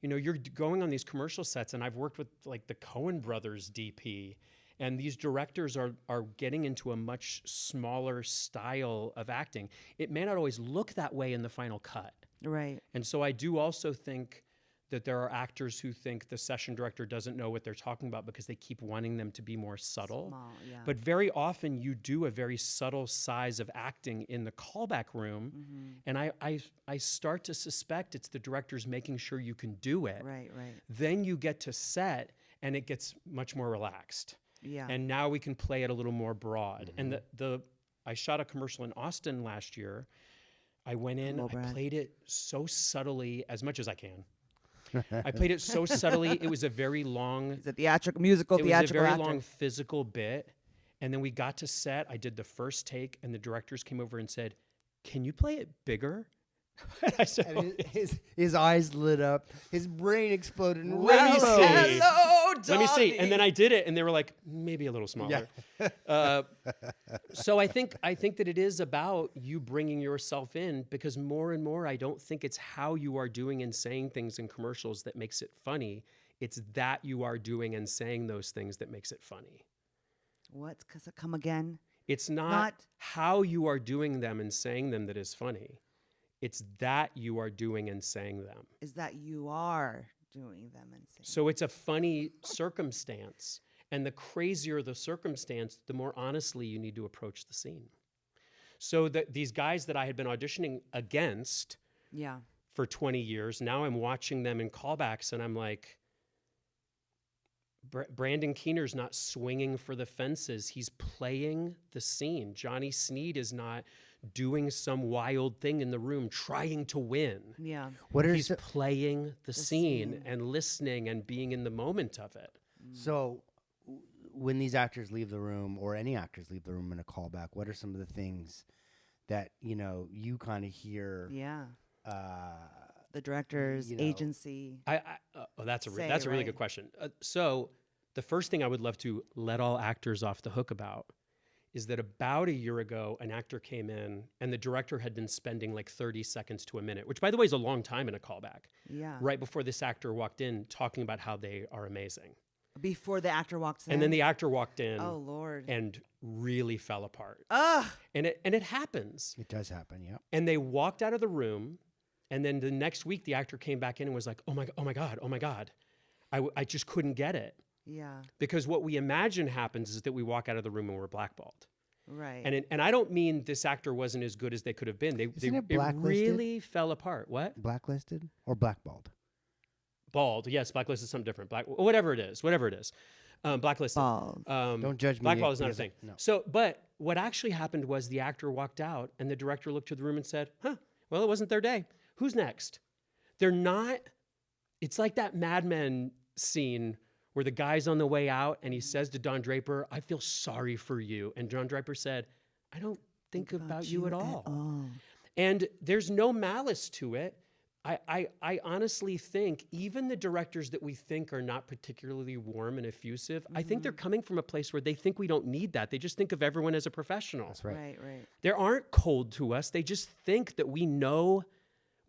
You're going on these commercial sets, and I've worked with like the Coen brothers DP, and these directors are getting into a much smaller style of acting. It may not always look that way in the final cut. Right. And so I do also think that there are actors who think the session director doesn't know what they're talking about because they keep wanting them to be more subtle. Small, yeah. But very often you do a very subtle size of acting in the callback room, and I start to suspect it's the directors making sure you can do it. Right. Then you get to set, and it gets much more relaxed. Yeah. And now we can play it a little more broad. Mm-hmm. And I shot a commercial in Austin last year. I went in, Hello, I Brad. played it so subtly, as much as I can. I played it so subtly. It was a very long, It's a theatrical it was a very actor. long physical bit. And then we got to set. I did the first take, and the directors came over and said, "Can you play it bigger?" I said, And his eyes lit up. His brain exploded. And Let me hello. see. Hello, "Let me see." Donnie. And then I did it, and they were like, "Maybe a little smaller." So I think that it is about you bringing yourself in, because more and more, I don't think it's how you are doing and saying things in commercials that makes it funny. It's that you are doing and saying those things that makes it funny. What's come again? It's not how you are doing them and saying them that is funny. It's that you are doing and saying them. Is that you are doing them and saying. So it's a funny circumstance. And the crazier the circumstance, the more honestly you need to approach the scene. So these guys that I had been auditioning against Yeah. for 20 years, now I'm watching them in callbacks and I'm like, Brandon Keener's not swinging for the fences. He's playing the scene. Johnny Sneed is not doing some wild thing in the room trying to win. Yeah. He's playing the scene and listening and being in the moment of it. So, when these actors leave the room, or any actors leave the room in a callback, what are some of the things that you kind of hear? Yeah. The director's agency. That's a Say, really right? good question. So the first thing I would love to let all actors off the hook about is that about a year ago, an actor came in and the director had been spending like 30 seconds to a minute, which by the way is a long time in a callback. Yeah. Right before this actor walked in talking about how they are amazing. Before the actor walks in. And then the actor walked in Oh Lord. and really fell apart. Ugh. And it happens. It does happen, yeah. And they walked out of the room, and then the next week the actor came back in and was like, oh my God. I just couldn't get it. Yeah. Because what we imagine happens is that we walk out of the room and we're blackballed. Right. And I don't mean this actor wasn't as good as they could have been. It It blacklisted? really fell apart. What? Blacklisted or blackballed? Bald. Yes, blacklisted is something different. Whatever it is. Blacklisted. Bald. Don't judge me. Blackball is not a because- thing. No. So, but what actually happened was the actor walked out and the director looked to the room and said, well, it wasn't their day. Who's next? They're not, it's like that Mad Men scene where the guy's on the way out and he says to Don Draper, I feel sorry for you. And Don Draper said, I don't think about you at all. And there's no malice to it. I honestly think even the directors that we think are not particularly warm and effusive, I think they're coming from a place where they think we don't need that. They just think of everyone as a professional. That's right. Right. They aren't cold to us. They just think that we know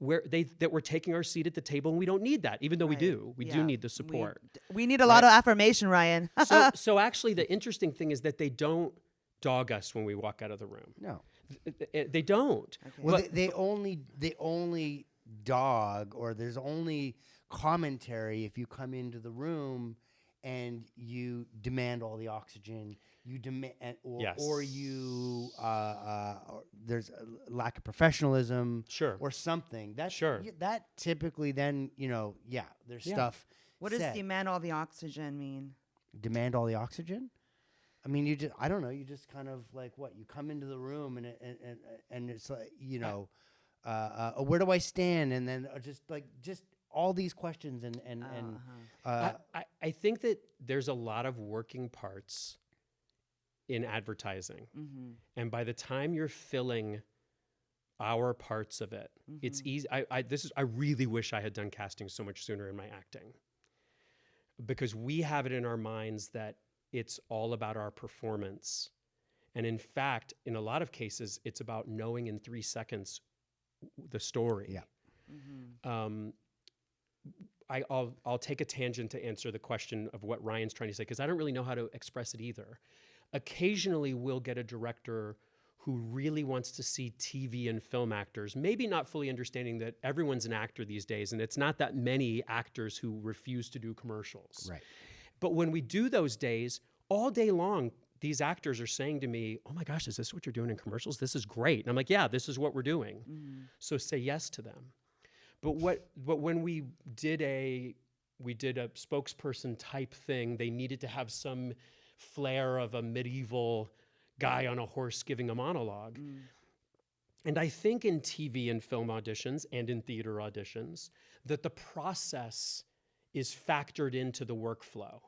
that we're taking our seat at the table, and we don't need that, even though we Right. do. We do Yeah. need the support. We need a lot of affirmation, Ryan. So actually, the interesting thing is that they don't dog us when we walk out of the room. No. They don't. Okay. Well, But- they only dog, or there's only commentary if you come into the room and you demand all the oxygen. You demand, Yes. or you or there's a lack of professionalism, Sure. or something. That's Sure. That typically then there's Yeah. stuff. What does said. demand all the oxygen mean? Demand all the oxygen? I mean, I don't know. You just kind of like what? You come into the room and it's like, where do I stand? And then just all these questions I think that there's a lot of working parts in advertising. Mm-hmm. And by the time you're filling our parts of it, it's easy. I really wish I had done casting so much sooner in my acting, because we have it in our minds that it's all about our performance. And in fact, in a lot of cases, it's about knowing in 3 seconds the story. Yeah. Mm-hmm. I'll take a tangent to answer the question of what Ryan's trying to say, because I don't really know how to express it either. Occasionally, we'll get a director who really wants to see TV and film actors, maybe not fully understanding that everyone's an actor these days, and it's not that many actors who refuse to do commercials. Right. But when we do those days, all day long, these actors are saying to me, oh my gosh, is this what you're doing in commercials? This is great. And I'm like, yeah, this is what we're doing. Mm-hmm. So say yes to them. But when we did a spokesperson type thing, they needed to have some flair of a medieval guy on a horse giving a monologue. And I think in TV and film auditions and in theater auditions, that the process is factored into the workflow.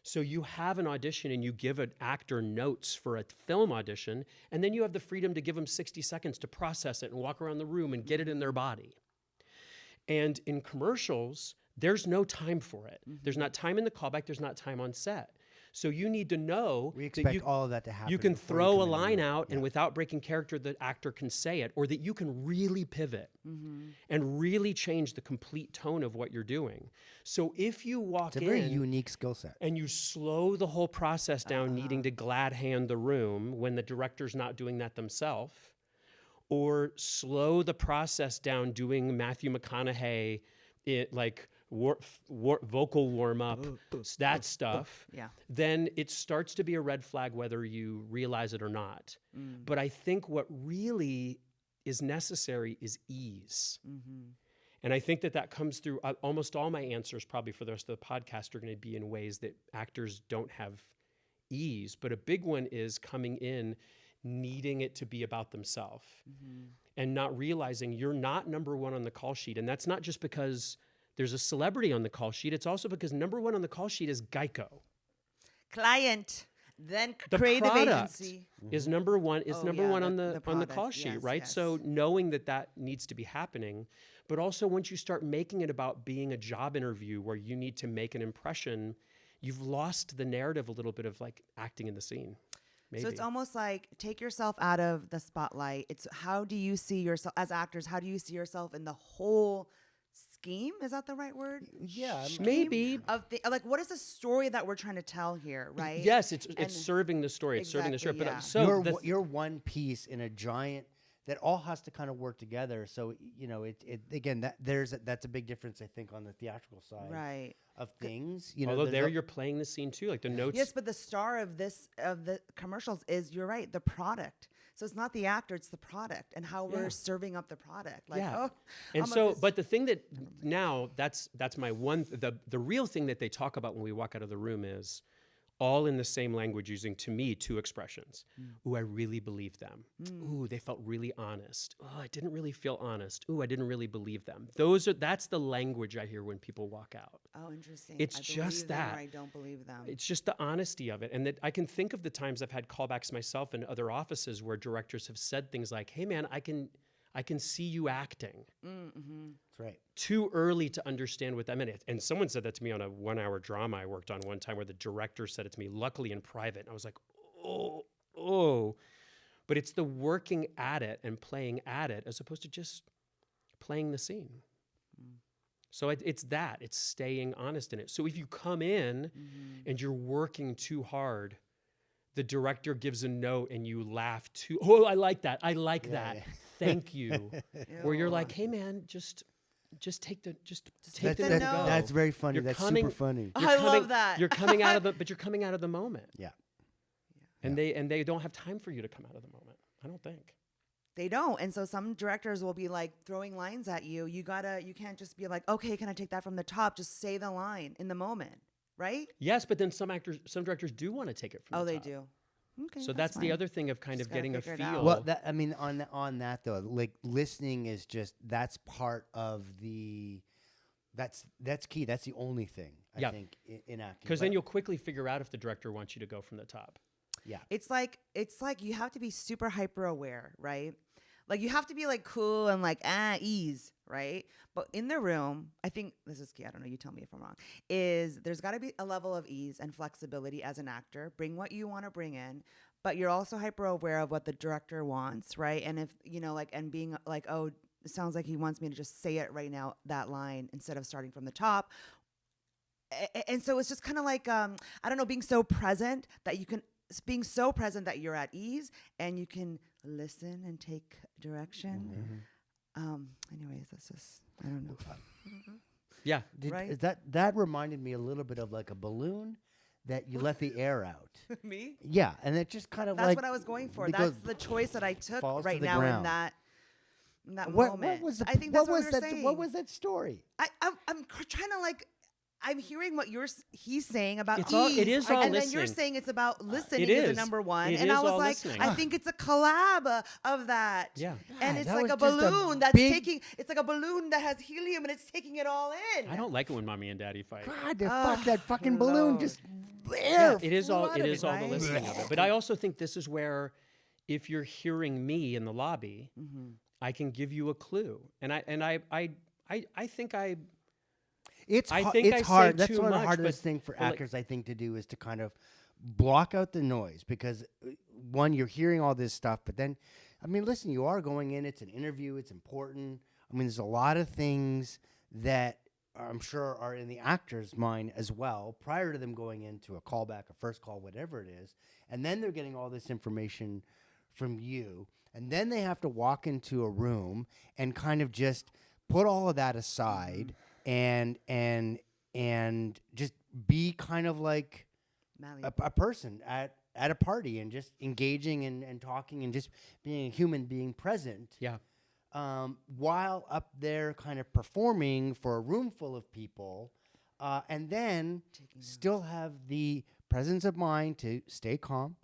So you have an audition and you give an actor notes for a film audition, and then you have the freedom to give them 60 seconds to process it and walk around the room and get it in their body. And in commercials, there's no time for it. There's not time in the callback, there's not time on set. So you need to know We expect that all of that to happen. you can before throw come a in the line room. out and without breaking character, the actor can say it, or that you can really pivot and really change the complete tone of what you're doing. So if you walk It's a very in unique skill set. and you slow the whole process down, needing to glad hand the room when the director's not doing that themselves, or slow the process down doing Matthew McConaughey, vocal warm up, that stuff, Yeah. then it starts to be a red flag whether you realize it or not. But I think what really is necessary is ease. And I think that comes through almost all my answers, probably for the rest of the podcast, are going to be in ways that actors don't have ease. But a big one is coming in needing it to be about themselves and not realizing you're not number one on the call sheet. And that's not just because there's a celebrity on the call sheet. It's also because number one on the call sheet is Geico. Client, then The creative product agency. is number one. Is Oh, number yeah, one on the the call product. sheet, Yes, right? yes. So knowing that needs to be happening, but also once you start making it about being a job interview where you need to make an impression, you've lost the narrative a little bit of like acting in the scene. Maybe. So it's almost like take yourself out of the spotlight. It's how do you see yourself as actors? How do you see yourself in the whole scheme? Is that the right word? Yeah, Scheme maybe. of like what is the story that we're trying to tell here, right? Yes, it's And- serving the story. It's serving the story. Exactly, But yeah. so you're one piece in a giant that all has to kind of work together. So that's a big difference, I think, on the theatrical side Right. of things. although there's you're playing the scene too, like the notes. Yes, but the star of the commercials is, you're right, the product. So it's not the actor, it's the product and how we're serving up the product. Like, Yeah. oh, And I'm so, of this- but the thing that now that's my one, the real thing that they talk about when we walk out of the room is all in the same language, using, to me, two expressions. Ooh, I really believe them. Ooh, they felt really honest. Oh, I didn't really feel honest. Ooh, I didn't really believe them. That's the language I hear when people walk out. oh, interesting. It's I just believe them or that. I don't believe them. It's just the honesty of it. And that I can think of the times I've had callbacks myself in other offices where directors have said things like, hey man, I can see you acting. That's right. Too early to understand what that meant. And someone said that to me on a 1-hour drama I worked on one time where the director said it to me, luckily in private. And I was like, oh. But it's the working at it and playing at it as opposed to just playing the scene. So it's staying honest in it. So if you come in and you're working too hard, the director gives a note and you laugh too. Oh, I like that. I like that. yeah. Thank you. Where you're Ew. like, hey man, just take the take the note. note. That's very funny. You're That's coming- super funny. Oh, I love that. You're coming out of the moment. Yeah. And they don't have time for you to come out of the moment. I don't think. They don't. And so some directors will be like throwing lines at you. You can't just be like, okay, can I take that from the top? Just say the line in the moment, right? Yes, but then some directors do want to take it from Oh, the they top. do. Okay. So that's the fine. other thing of kind Just of gotta getting a figure it out. feel. Well, on that though, like listening is just that's part of the that's key. That's the only thing I think in acting. Because then you'll quickly figure out if the director wants you to go from the top. yeah. It's like you have to be super hyper aware, right? Like you have to be like cool and like ease, right? But in the room, I think this is key. I don't know. You tell me if I'm wrong. Is there's got to be a level of ease and flexibility as an actor. Bring what you want to bring in, but you're also hyper aware of what the director wants, right? And if and being like, oh, it sounds like he wants me to just say it right now, that line instead of starting from the top. And so it's just kind of like I don't know, being so present that you're at ease and you can listen and take direction. Anyways, that's just, I don't know. Yeah. Right? Is that reminded me a little bit of like a balloon that you let the air out. Me? Yeah, and it just kind of That's like what I was going for. because That's the choice that I took falls to right the now ground. in that what moment. was the, I think that's what what was we're that saying. what was that story? I'm trying to like I'm hearing what he's saying about It's ease, all- it is all and then you're listening. saying it's about listening It is the is. number one. It And I is was all like, listening. I think it's a collab of that. Yeah. And God, it's that like was a just a balloon that's big- taking. It's like a balloon that has helium and it's taking it all in. I don't like it when mommy and daddy fight. God, fuck that fucking balloon Lord. just Yeah, air. it is all flood it of is it, all the right? listening of it. But I also think this is where, if you're hearing me in the lobby, I can give you a clue. And I think It's I har- think it's I say hard. That's too one of the much, hardest but- thing for but like- actors, I think, to do is to kind of block out the noise because one, you're hearing all this stuff, but then, I mean, listen, you are going in. It's an interview. It's important. I mean, there's a lot of things that I'm sure are in the actor's mind as well prior to them going into a callback, a first call, whatever it is, and then they're getting all this information from you, and then they have to walk into a room and kind of just put all of that aside and just be kind of like a person at a party and just engaging and talking and just being a human, being present. yeah. While up there kind of performing for a room full of people, and then still have the presence of mind to stay calm,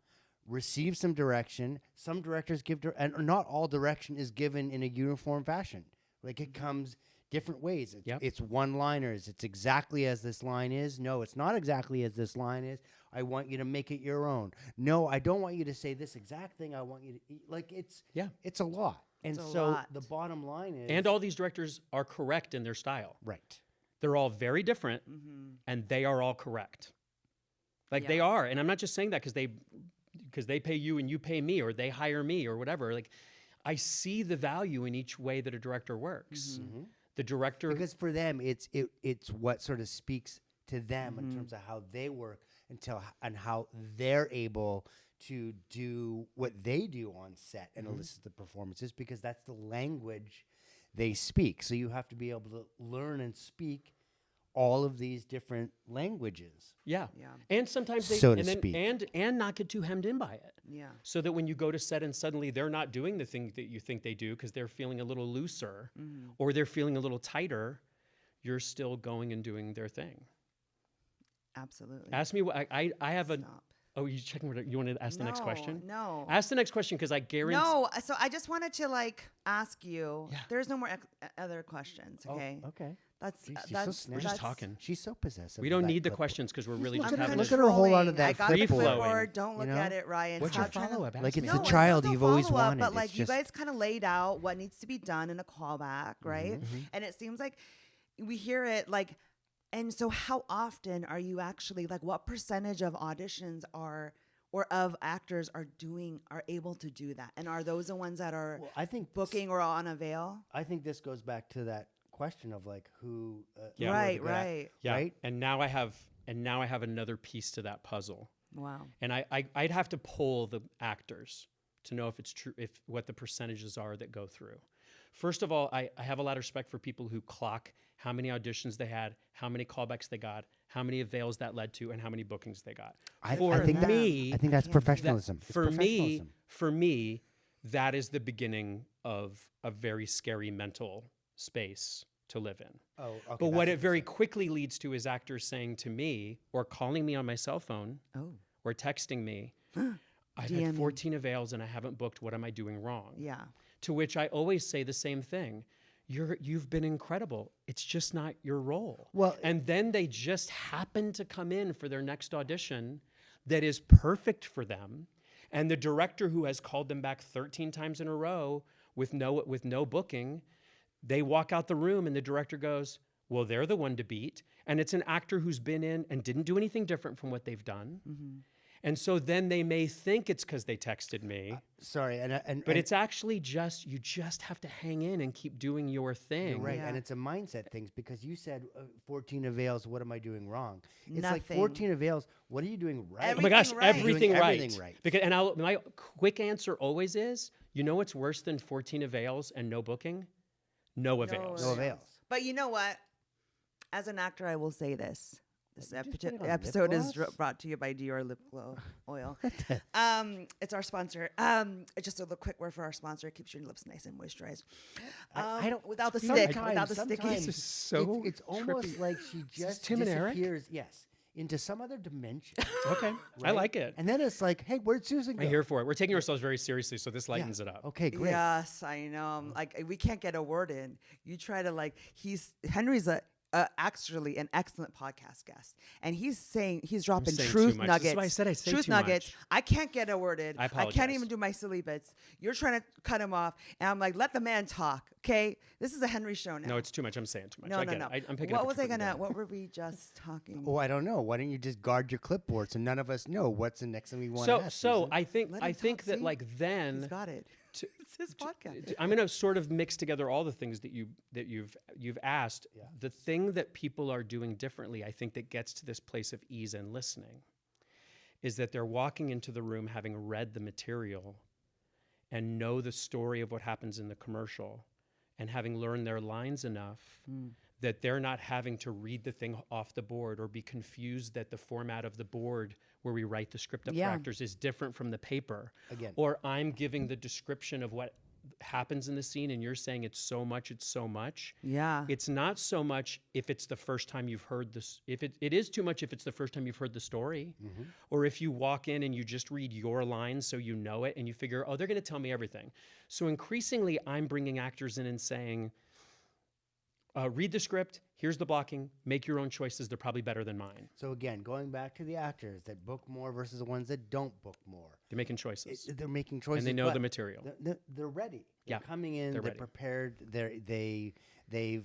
receive some direction. Some directors give, and not all direction is given in a uniform fashion. Like it comes different ways. It's one-liners. It's exactly as this line is. No, it's not exactly as this line is. I want you to make it your own. No, I don't want you to say this exact thing. I want you to like it's a lot. And It's a so lot. the bottom line is, And all these directors are correct in their style. right. They're all very different, and they are all correct. Like they Yeah. are, and I'm not just saying that because they pay you and you pay me, or they hire me, or whatever. Like, I see the value in each way that a director works. The director, Because for them, it's what sort of speaks to them in terms of how they work and how they're able to do what they do on set and elicit the performances, because that's the language they speak. So you have to be able to learn and speak all of these different languages. yeah, Yeah. and sometimes they So to and then, speak. and not get too hemmed in by it. Yeah. So that when you go to set and suddenly they're not doing the thing that you think they do because they're feeling a little looser or they're feeling a little tighter, you're still going and doing their thing. Absolutely. Ask me what I have a. Stop. Oh, you checking? You want to ask the next question? No. Ask the next question because I guarantee. No. So I just wanted to ask you. Yeah. There's no more other questions. Okay. Okay. That's Jeez, she's so that's. snazzy. We're just that's- talking. She's so possessive. We of don't that need the clipboard. questions because we're really look just at her- having look a at her hold on to controlling. that I got the clipboard. clipboard. Don't look You at know? it, Ryan. What's your Stop trying to- follow-up? Like Ask it's me. the No, child there's no you've always follow-up, wanted. But like It's you just- guys kind of laid out what needs to be done in a callback, right? And it seems like we hear it like, and so how often are you actually like? What percentage of auditions are or of actors are able to do that? And are those the ones that are Well, I think booking or on a veil? I think this goes back to that question of like who. Yeah. who are the Right, good act- right. Yeah. Right? And now I have another piece to that puzzle. Wow. And I'd have to poll the actors to know if it's true, if what the percentages are that go through. First of all, I have a lot of respect for people who clock how many auditions they had, how many callbacks they got, how many avails that led to, and how many bookings they got. I For think that- me, I think that's can't do that. professionalism. It's for me, professionalism. that is the beginning of a very scary mental space to live in. Oh, okay. But what that's it very quickly leads to is actors saying to me, or calling me on my cell phone, Oh. or texting me, I've DM. had 14 avails and I haven't booked. What am I doing wrong? Yeah. To which I always say the same thing. You've been incredible. It's just not your role. Well, and then they just happen to come in for their next audition that is perfect for them. And the director who has called them back 13 times in a row with no booking, they walk out the room and the director goes, well, they're the one to beat. And it's an actor who's been in and didn't do anything different from what they've done. And so then they may think it's because they texted me. sorry, But it's actually just, you just have to hang in and keep doing your thing. you're right, Yeah. and it's a mindset thing because you said 14 avails. What am I doing wrong? It's like Nothing. 14 avails. What are you doing right? Oh my gosh, Everything right. everything Doing right. everything right. Because, my quick answer always is, you know what's worse than 14 avails and no booking? No avails. No avails. But you know what? As an actor, I will say this. This just put it on lip episode is gloss? brought to you by Dior Lip Glow Oil. It's our sponsor. Just a little quick word for our sponsor. It keeps your lips nice and moisturized. I don't Without the sometimes- stick. Without the sticky. sometimes This is so it's almost trippy. like she just Tim and Eric? disappears. Yes, into some other dimension. Okay, I right? like it. And then it's like, hey, where'd Susan go? I'm here for it. We're taking ourselves very seriously, so this lightens it up. Okay, great. Yes, I know. Like we can't get a word in. You try to Henry's actually an excellent podcast guest, and he's dropping saying truth too much. nuggets. This is why I said I say truth too nuggets. much. I can't get a word in. I can't apologize. even do my silly bits. You're trying to cut him off, and I'm like, let the man talk. Okay, this is a Henry show now. No, it's too much. I'm saying too much. no, I no, get no. it. I'm picking What up was what I you're putting gonna? down. What were we just talking? Oh, I don't know. Why don't you just guard your clipboard so none of us know what's the next thing we want to So, ask? so Susan? I think Let him talk, that see? like He's then got it. It's his podcast. I'm going to sort of mix together all the things that you've asked. Yeah. The thing that people are doing differently, I think, that gets to this place of ease and listening, is that they're walking into the room having read the material and know the story of what happens in the commercial, and having learned their lines enough that they're not having to read the thing off the board or be confused that the format of the board where we write the script up for actors is different from the paper. Again. Or I'm giving the description of what happens in the scene and you're saying it's so much, it's so much. Yeah. It's not so much if it's the first time you've heard this. If it is too much if it's the first time you've heard the story. Or if you walk in and you just read your lines so you know it and you figure, oh, they're going to tell me everything. So increasingly, I'm bringing actors in and saying, read the script, here's the blocking, make your own choices, they're probably better than mine. So again, going back to the actors that book more versus the ones that don't book more. They're making choices. They're making choices. And they know but the material. They're ready. Yeah, They're coming in. they're They're ready. prepared. They've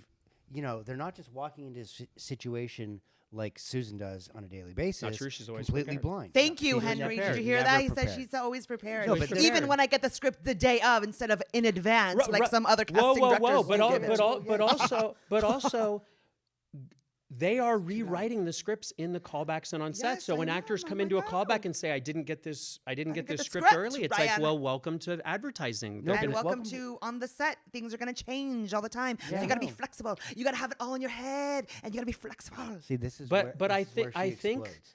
they're not just walking into a situation like Susan does on a daily basis. true, she's always completely prepared. blind. Thank you, She's Henry. never Did you hear prepared. that? He Never said prepared. she's always prepared. No, but Even prepared. when I get the script the day of instead of in advance, like some other casting whoa, directors but will give it. but also they are rewriting the scripts in the callbacks and on set. Yes, So I when know, actors I'm come like, into a oh. callback and say, I didn't get this get the script script, early, it's like, Ryan. well, welcome to advertising. They're And gonna- welcome welcome- to on the set. Things are going to change all the time. So Yeah. you got to be No. flexible. You got to have it all in your head, and you got to be flexible. See, this is But where, I this is where think she explodes.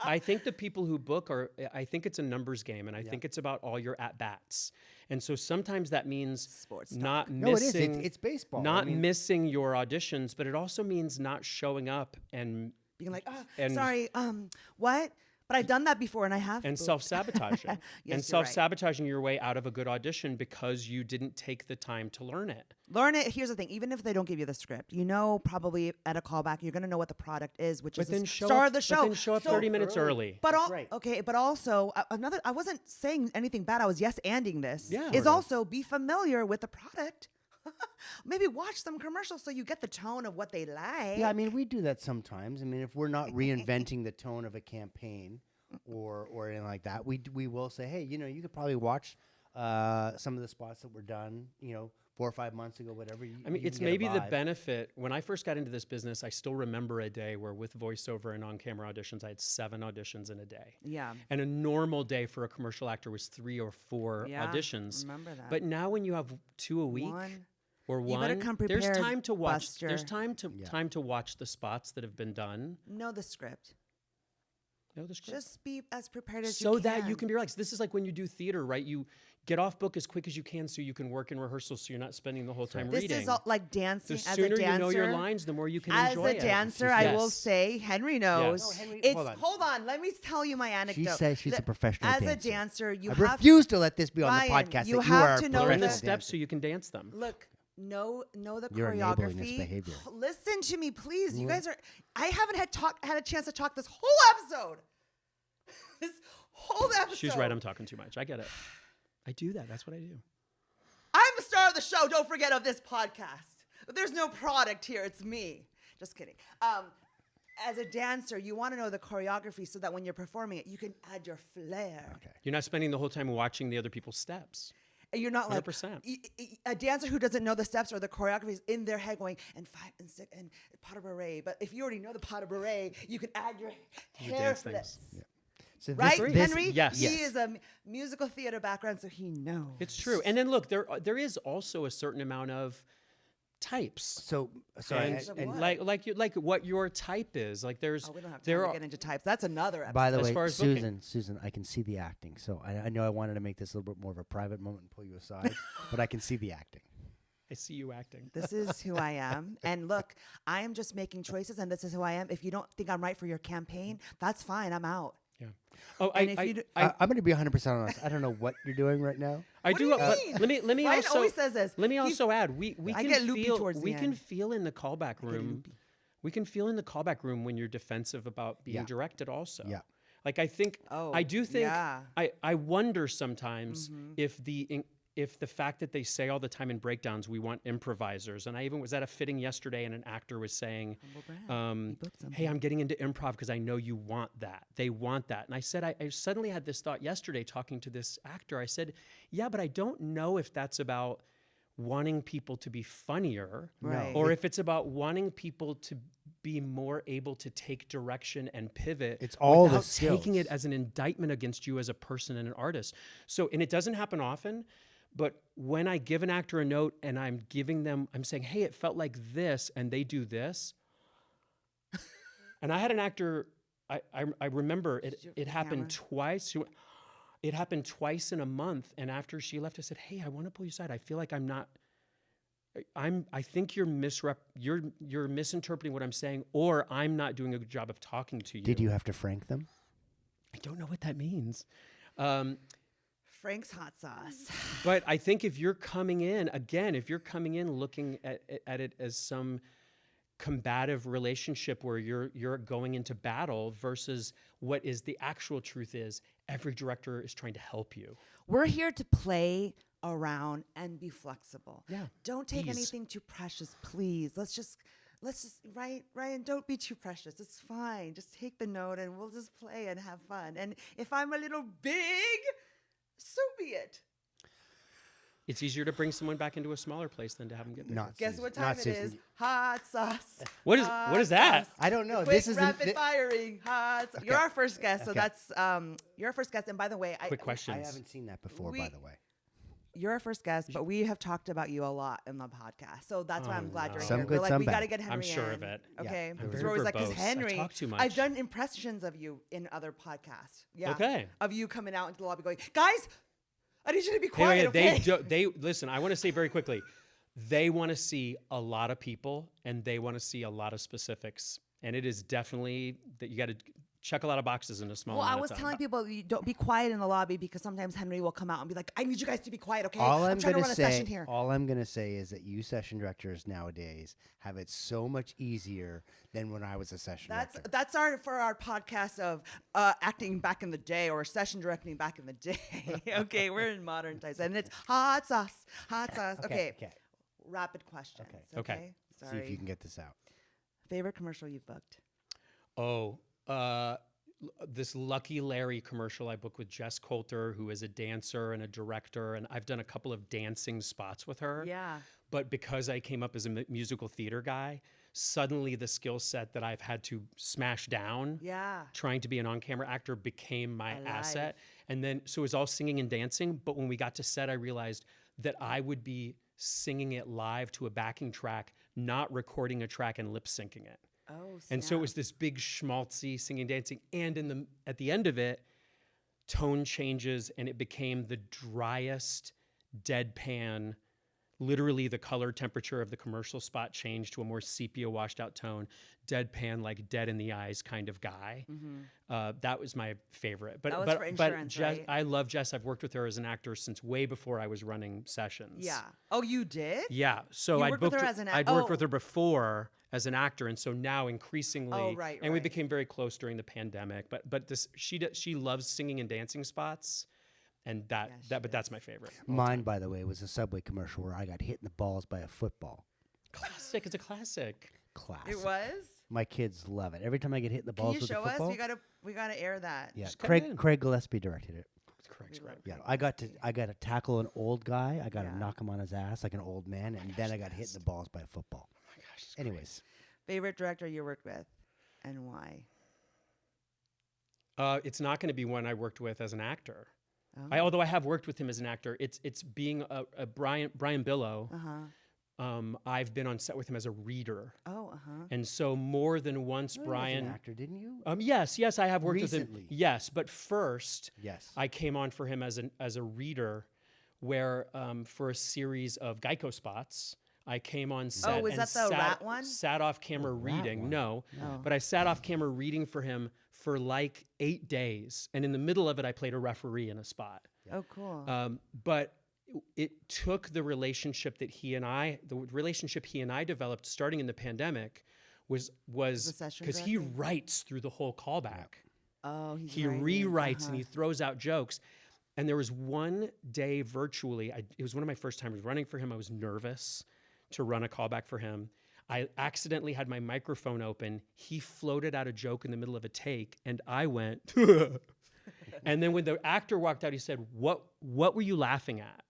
I think the people who book I think it's a numbers game, and I think it's about all your at bats. And so sometimes that means Sports not talk. No, it is. missing. It's baseball. I Not mean- missing your auditions, but it also means not showing up and Being like, oh, And- sorry, what? But I've done that before, and I have. and booked. self-sabotaging. Yes, And you're right. self-sabotaging your way out of a good audition because you didn't take the time to learn it. Learn it. Here's the thing: even if they don't give you the script, you know probably at a callback you're going to know what the product is, which But is then the show star up, of the show. But then show up So- 30 minutes early. early. But That's right. okay, but also another. I wasn't saying anything bad. I was yes-anding this. Yeah. Is Sort of. also be familiar with the product. Maybe watch some commercials so you get the tone of what they like. Yeah, I mean, we do that sometimes. I mean, if we're not reinventing the tone of a campaign or anything like that, we will say, hey, you could probably watch some of the spots that were done, 4 or 5 months ago, whatever. I mean, you it's can get a maybe the vibe. benefit. When I first got into this business, I still remember a day where with voiceover and on-camera auditions, I had 7 auditions in a day. Yeah. And a normal day for a commercial actor was 3 or 4 Yeah, auditions. remember that. But now when you have 2 a week One. or You one, better come there's prepared, time to watch. There's Buster. time to watch the spots that have been done. Know the script. Know the script. Just be as prepared as So you can. that you can be relaxed. This is like when you do theater, right? You get off book as quick as you can so you can work in rehearsal so you're not spending the whole time This reading. is all, like dancing The as a sooner dancer. you know your lines, the more you can As enjoy a it. dancer, Yes. I will say, Henry knows. Yes. No, Henry, It's hold on. Let me tell you my anecdote. She says she's a Li- professional As dancer. a dancer, you I have refuse to let this be on the Ryan, podcast you that you have are to a know Learn the the- steps so you can dance them. look. Know the You're enabling this choreography. behavior. Listen to me, please. You guys are. I haven't had a chance to talk this whole episode. This whole episode. She's right. I'm talking too much. I get it. I do that. That's what I do. I'm the star of the show. Don't forget of this podcast. There's no product here. It's me. Just kidding. As a dancer, you want to know the choreography so that when you're performing it, you can add your flair. Okay. You're not spending the whole time watching the other people's steps. And you're not like 100%. a dancer who doesn't know the steps or the choreography is in their head going and 5 and 6 and pas de bourrée. But if you already know the pas de bourrée, you can add your Your hair dance flips. things. So Right, this, Henry? yes. He Yes. is a musical theater background, so he knows. It's true. And then look, there is also a certain amount of types. So And, Of and what? like what your type is. Like there's Oh, we don't have time there to are get into types. That's another episode. by the As way, far as booking. Susan, I can see the acting. So I know I wanted to make this a little bit more of a private moment and pull you aside, but I can see the acting. I see you acting. This is who I am. And look, I am just making choices, and this is who I am. If you don't think I'm right for your campaign, that's fine. I'm out. Yeah. Oh, And if you do- I'm going to be 100% honest. I don't know what you're doing right now. I What do. do you But mean? let me Ryan also always says this. Let me He's- also add we I can get loopy feel towards the we can end. feel in the callback room. loopy. We can feel in the callback room when you're defensive about being Yeah. directed. Also, Yeah. Like I think Oh, I do think yeah. I wonder sometimes if the fact that they say all the time in breakdowns we want improvisers, and I even was at a fitting yesterday and an actor was saying, brand. You booked something. hey, I'm getting into improv because I know you want that. They want that. And I said, I suddenly had this thought yesterday talking to this actor. I said, yeah, but I don't know if that's about wanting people to be funnier Right. or if it's about wanting people to be more able to take direction and pivot It's all the without taking it skills. as an indictment against you as a person and an artist. So, and it doesn't happen often, but when I give an actor a note and I'm saying, hey, it felt like this, and they do this. And I had an actor, I remember it happened twice. It happened twice in a month. And after she left, I said, hey, I want to pull you aside. I feel like I think you're misinterpreting what I'm saying, or I'm not doing a good job of talking to you. Did you have to frank them? I don't know what that means. Frank's hot sauce. But I think if you're coming in looking at it as some combative relationship where you're going into battle versus what is the actual truth is, every director is trying to help you. We're here to play around and be flexible. Yeah, Don't take ease. anything too precious, please. Let's just Ryan, don't be too precious. It's fine. Just take the note and we'll just play and have fun. And if I'm a little big, so be it. It's easier to bring someone back into a smaller place than to have them get bigger. Not Guess Susan. what time Not it Susan. is? Hot sauce. What is that? Sauce. I don't know. Quick, This is rapid firing. Hot. You're our first guest, so Okay. that's you're our first guest. And by the way, Quick I questions. haven't seen that before, by the way. you're our first guest, but we have talked about you a lot in the podcast, so that's why I'm glad you're Some here. good, We're like, some we got to bad. get Henry I'm sure in. of it. Okay, I'm because very we're always like, because verbose. I Henry, talk too I've much. done impressions of you in other podcasts. Yeah. Okay. Of you coming out into the lobby going, guys, I need you to be Hey, quiet. Okay. they listen. I want to say very quickly, they want to see a lot of people and they want to see a lot of specifics, and it is definitely that you got to check a lot of boxes in a small Well, I amount was of time. telling people, you don't be quiet in the lobby because sometimes Henry will come out and be like, I need you guys to be quiet, okay? All I'm I'm trying to gonna run a say, session here. all I'm gonna say is that you session directors nowadays have it so much easier than when I was a session director. That's for our podcast of acting back in the day or session directing back in the day. Okay, we're in modern times, and it's hot sauce, hot sauce. Okay, Okay. rapid questions. Okay. Okay. See Sorry. if you can get this out. Favorite commercial you've booked? Oh, this Lucky Larry commercial I booked with Jess Coulter, who is a dancer and a director, and I've done a couple of dancing spots with her. Yeah. But because I came up as a musical theater guy, suddenly the skill set that I've had to smash down, Yeah. trying to be an on-camera actor, became my Alive. asset. And then, so it was all singing and dancing. But when we got to set, I realized that I would be singing it live to a backing track, not recording a track and lip syncing it. Oh, And so it snap. was this big schmaltzy singing, dancing, and at the end of it, tone changes, and it became the driest, deadpan. Literally, the color temperature of the commercial spot changed to a more sepia, washed out tone, deadpan, like dead in the eyes kind of guy. That was my favorite. But That was for insurance, Jess, right? I love Jess. I've worked with her as an actor since way before I was running sessions. Yeah. Oh, you did? Yeah, so You I'd worked with booked her as an I'd worked with her before as an actor, and so now increasingly, Oh, right, and we right. became very close during the pandemic. But this she loves singing and dancing spots, and that's my favorite. Mine, by the way, was a Subway commercial where I got hit in the balls by a football. Classic, it's a classic. Classic. It was? My kids love it. Every time I get hit in the Can balls you with a show us? football. We gotta air that. Yeah, cut it in. Craig Gillespie directed it. Correct. Yeah, I got to tackle an old guy. I got Yeah. to knock him on his ass like an old man, and then I got hit in the balls by a football. Oh my gosh. it's Anyways, Favorite director you worked with, and why? great. It's not going to be one I worked with as an actor. Oh. Although I have worked with him as an actor. It's being a Brian Billow. I've been on set with him as a reader. Oh, uh-huh. And so more than once, You were Brian. an actor, didn't you? Yes, I have worked with Recently. him. Yes, but first, Yes. I came on for him as a reader, where for a series of Geico spots, I came on set. was and that the rat one? Sat off camera rat reading. one. No, Oh. but I sat off camera reading for him for like 8 days, and in the middle of it, I played a referee in a spot. Oh, cool. But it took the relationship that he and I developed starting in the pandemic was session because he directing? writes through the whole callback. Oh, he's He writing. rewrites and Uh-huh. he throws out jokes. And there was one day virtually, it was one of my first times running for him. I was nervous to run a callback for him. I accidentally had my microphone open. He floated out a joke in the middle of a take, and I went, and then when the actor walked out, he said, what were you laughing at?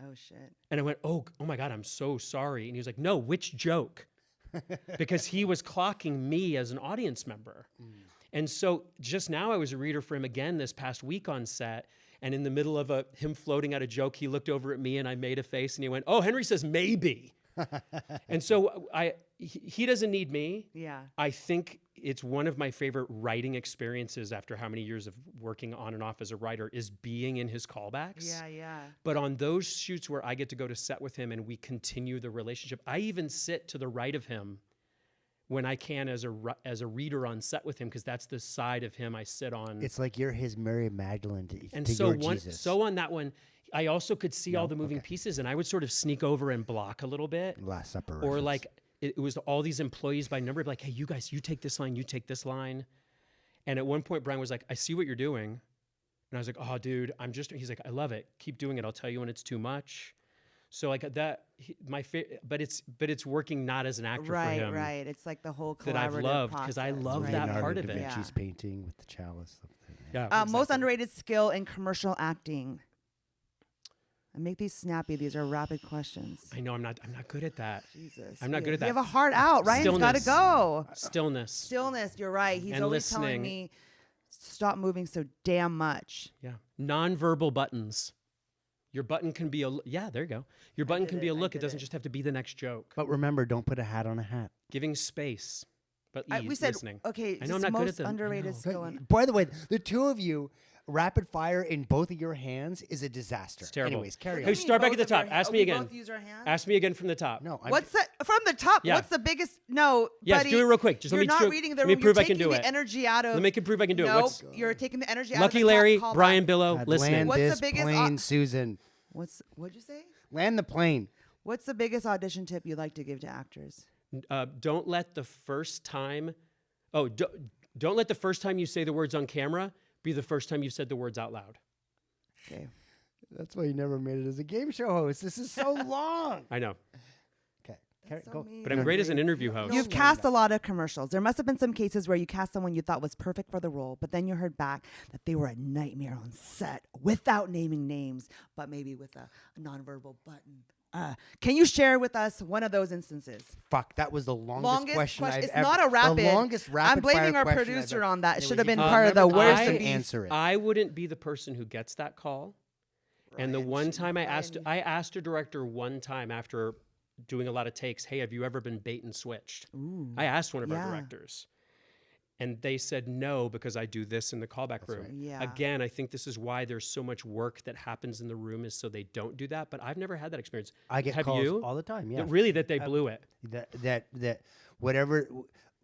Oh, shit. And I went, oh my God, I'm so sorry. And he was like, no, which joke? Because he was clocking me as an audience member. And so just now I was a reader for him again this past week on set. And in the middle of him floating out a joke, he looked over at me and I made a face and he went, oh, Henry says maybe. And so he doesn't need me. Yeah. I think it's one of my favorite writing experiences after how many years of working on and off as a writer is being in his callbacks. Yeah, yeah. But on those shoots where I get to go to set with him and we continue the relationship, I even sit to the right of him when I can as a reader on set with him, because that's the side of him I sit on. It's like you're his Mary Magdalene And to so your Jesus. so on that one, I also could see all the moving pieces, and I would sort of sneak over and block a little bit. Last Supper Or reference. like it was all these employees by number, like, hey, you guys, you take this line, you take this line. And at one point, Brian was like, I see what you're doing. And I was like, oh, dude, he's like, I love it. Keep doing it. I'll tell you when it's too much. So like that, but it's working not as an actor for Right, him. right. It's like the whole collaborative That I've loved, 'cause I process, love right? that Leonardo part da of it. Vinci's Yeah. painting with the chalice. Yeah. Most exactly. underrated skill in commercial acting. And make these snappy. These are rapid questions. I know I'm not good at that. Jesus. I'm not You- good at You that. have a heart out. Ryan's got to Stillness. go. Stillness. Stillness. You're right. He's And always telling listening. me, stop moving so damn much. Yeah. Nonverbal buttons. Your button can be there you go. Your button can be a I look. It did doesn't it. just have to be the next joke. But remember, don't put a hat on a hat. Giving space, but We said, listening. okay, I know just I'm not good at most them. I underrated know. skill. In, By the way, the two of you, rapid fire in both of your hands is a disaster. It's terrible. Anyways, carry Hey, on. start back at the top. Ask me we again. both use our hands? Ask me again from the top. No, What's the from the top? Yeah. What's the biggest? No, Yes, buddy, do it real quick. Just let you're me not show- reading the let me room. prove You're I can taking do the it. energy out of. Let me prove I can do it. Nope, What's you're taking the energy out Lucky of the Larry, callback. Brian Billow, God, listening. land What's the this biggest plane, Susan. What'd you say? Land the plane. What's the biggest audition tip you like to give to actors? Don't let the first time. Don't let the first time you say the words on camera be the first time you said the words out loud. Okay. That's why you never made it as a game show host. This is so long. I know, Okay, That's so go. mean. but I'm great as an interview host. You've cast a lot of commercials. There must have been some cases where you cast someone you thought was perfect for the role, but then you heard back that they were a nightmare on set without naming names, but maybe with a nonverbal button. Can you share with us one of those instances? Fuck, that was the longest question I've It's ever. not a rapid. The longest rapid I'm blaming fire our question I've producer ever- on that. It There should was have been you- part of the remember worst to of beef. answer it. I wouldn't be the person who gets that call. And the one time I asked a director one time after doing a lot of takes, hey, have you ever been bait and switched? I asked one of our directors. And they said no, because I do this in the callback room. right. Yeah. Again, I think this is why there's so much work that happens in the room, is so they don't do that. But I've never had that experience. I get have calls you? all the time. Yeah, That really that they blew it. that whatever.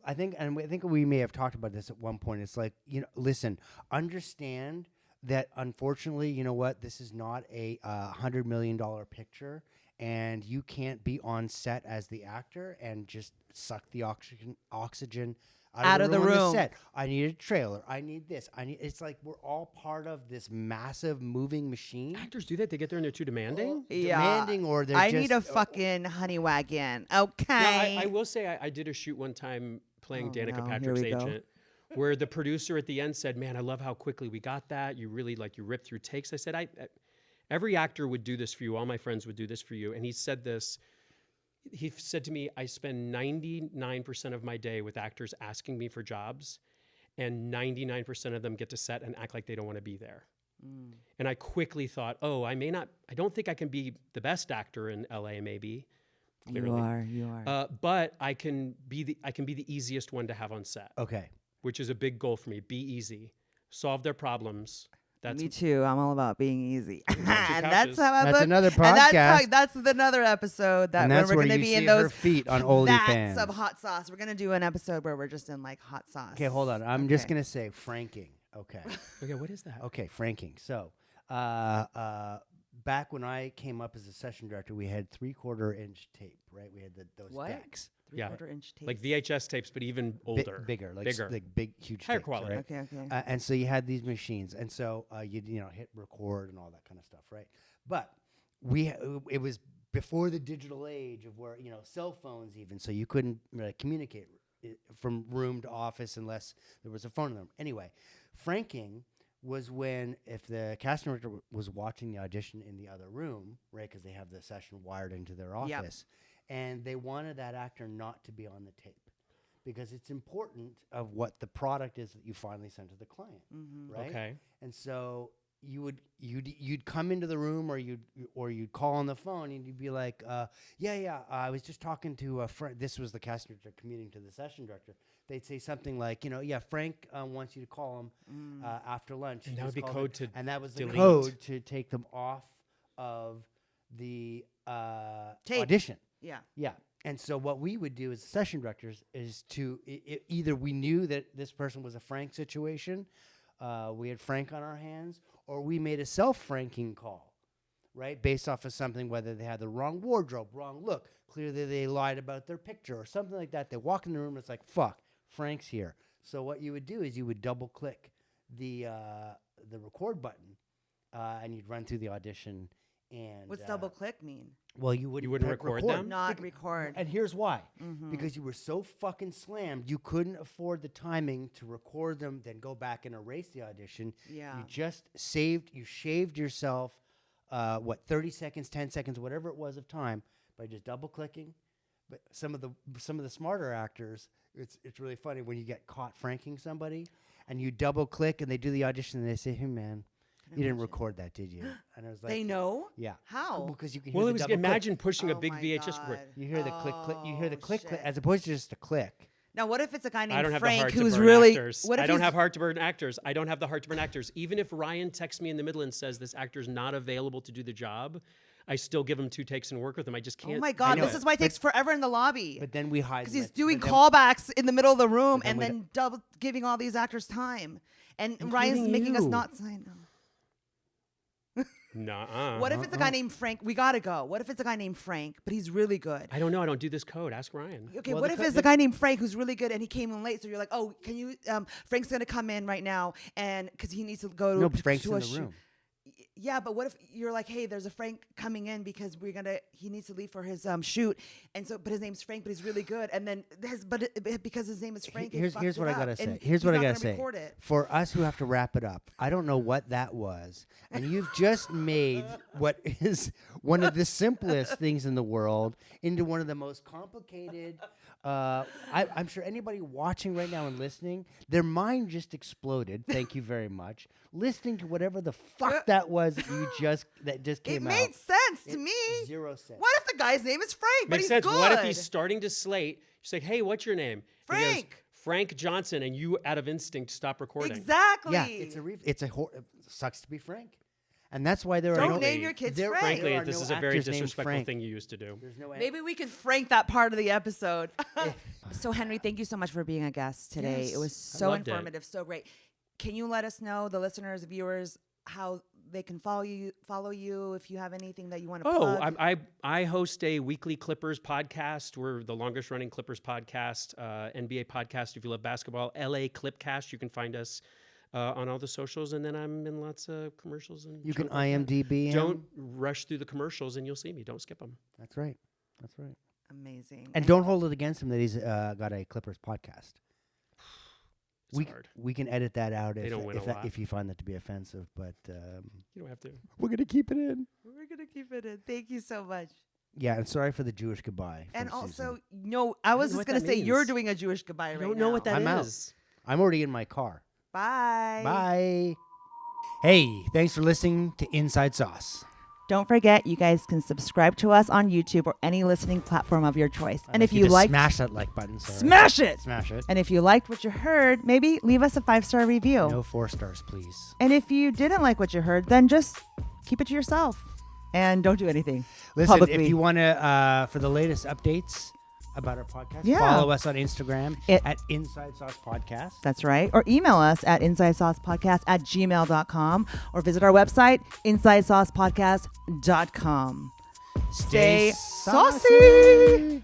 I think we may have talked about this at one point. It's like, listen, understand that unfortunately, you know what, this is not a $100 million picture, and you can't be on set as the actor and just suck the oxygen out of the room. On the set. I need a trailer. I need this. It's like we're all part of this massive moving machine. Actors do that. They get there and they're too demanding. Demanding, or they're I just, need a fucking honey wagon. No, Okay. I will say I did a shoot one time playing Danica no, here Patrick's we go. agent, where the producer at the end said, "Man, I love how quickly we got that. You really you ripped through takes." I said, every actor would do this for you. All my friends would do this for you." And he said this. He said to me, "I spend 99% of my day with actors asking me for jobs, and 99% of them get to set and act like they don't want to be there." And I quickly thought, I don't think I can be the best actor in LA maybe, Clearly. You are. But I can be the easiest one to have on set, Okay. which is a big goal for me. Be easy, solve their problems. That's Me too. I'm all about being easy. and that's couches. how I That's book. another And that's, podcast. that's another episode that And where that's we're where going to you be in see her those feet on vats OnlyFans. of hot sauce. We're going to do an episode where we're just in like hot sauce. Okay, hold on. I'm just gonna say franking. Okay. Okay, what is that? Okay, franking. So, back when I came up as a session director, we had 3/4 inch tape, right? We had those What? decks. 3/4 inch tape. Like VHS tapes, but even older, bigger, like bigger. like big, huge, Higher tapes, quality. right? Okay. And so you had these machines, and so you'd hit record and all that kind of stuff, right? But it was before the digital age of where cell phones even, so you couldn't communicate from room to office unless there was a phone in them. Anyway, franking was when if the casting director was watching the audition in the other room, right? Because they have the session wired into their office, and they wanted that actor not to be on the tape. Because it's important of what the product is that you finally send to the client, right? Okay. And so you'd come into the room or you'd call on the phone and you'd be like, I was just talking to a friend. This was the casting director commuting to the session director. They'd say something like, Frank wants you to call him after lunch. And He that would just be called code it. to And that was the delete. code to take them off of the Tape. audition. Yeah. Yeah. And so what we would do as session directors is to either we knew that this person was a Frank situation, we had Frank on our hands, or we made a self-franking call, right? Based off of something, whether they had the wrong wardrobe, wrong look, clearly they lied about their picture or something like that. They walk in the room and it's like, fuck, Frank's here. So what you would do is you would double click the record button and you'd run through the audition. And What's double click mean? Well, you wouldn't record them? Not record. And here's why. Because you were so fucking slammed, you couldn't afford the timing to record them, then go back and erase the audition. Yeah. You just shaved yourself, 30 seconds, 10 seconds, whatever it was of time by just double clicking. But some of the smarter actors, it's really funny when you get caught franking somebody and you double click and they do the audition and they say, hey man, you didn't record that, did you? And I was like, They know? yeah. How? Because you can hear Well, the it was double imagine click. pushing a Oh big my VHS God. record. You hear the click, you hear the click, shit. as opposed to just a click. Now, what if it's a guy I named don't have the Frank heart to who's burn really? actors. What if I don't he's- have heart to burn actors. I don't have the heart to burn actors. Even if Ryan texts me in the middle and says this actor's not available to do the job, I still give him 2 takes and work with him. I just can't. Oh my God! know This it. is why it takes forever in the lobby. But then we hide Because he's them. doing But then- callbacks in the middle of the room But then and we then double giving all these actors time. And Including Ryan's making us you. not sign. Nuh-uh. What if it's a guy named Frank? We gotta go. What if it's a guy named Frank, but he's really good? I don't know. I don't do this code. Ask Ryan. Okay, Well, what the if co- it's the- a guy named Frank who's really good and he came in late? So you're like, oh, can you? Frank's gonna come in right now, and because he needs to go to No, but Frank's to in a the shoot. room. Yeah, but what if you're like, hey, there's a Frank coming in because he needs to leave for his shoot, and so, but his name's Frank, but he's really good, and then because his name is Frank, Here's fucked what it I gotta up, say. and Here's he's what I not gotta gonna say. record it. For us who have to wrap it up, I don't know what that was, and you've just made what is one of the simplest things in the world into one of the most complicated. I'm sure anybody watching right now and listening, their mind just exploded. Thank you very much. Listening to whatever the fuck that was that just It came out. made sense to It- me. 0 sense. What if the guy's name is Frank, but Makes he's sense. good? What if he's starting to slate? You say, hey, what's your name? He goes, Frank. Frank Johnson, and you, out of instinct, stop recording. Exactly. Yeah, it sucks to be Frank, and that's why there are Don't no name your kids there- Frank. Frankly, there are this no is a very actors named disrespectful Frank. thing you used to do. There's no Maybe we could Frank that part of the episode. So, Henry, thank you so much for being a guest today. Yes, it was I so loved it. informative, so great. Can you let us know, the listeners, viewers, how they can follow you if you have anything that you want to plug? I host a weekly Clippers podcast. We're the longest running Clippers podcast, NBA podcast. If you love basketball, LA Clipcast. You can find us on all the socials, and then I'm in lots of commercials. And You can junk like that. IMDb him. Don't rush through the commercials, and you'll see me. Don't skip them. That's right. That's right. Amazing. And don't hold it against him that he's got a Clippers podcast. It's hard. We can edit that out They don't win a lot. if you find that to be offensive, but You don't have to. we're gonna keep it in. We're going to keep it in. Thank you so much. Yeah, and sorry for the Jewish goodbye. from And also, Susan. no, I was know just what going to that say, you're means. doing a Jewish goodbye I right don't know now. what that I'm out. is. I'm already in my car. Bye. Bye. Hey, thanks for listening to Inside Sauce. Don't forget, you guys can subscribe to us on YouTube or any listening platform of your choice. And if you just liked, smash that like button. Sarah. smash it. Smash it. And if you liked what you heard, maybe leave us a 5-star review. No 4 stars, please. And if you didn't like what you heard, then just keep it to yourself and don't do anything. Listen, publicly. if you want to, for the latest updates about our podcast, Yeah. follow us on Instagram at Inside Sauce Podcast. That's right. Or email us at insidesaucepodcast@gmail.com or visit our website, insidesaucepodcast.com. Stay saucy.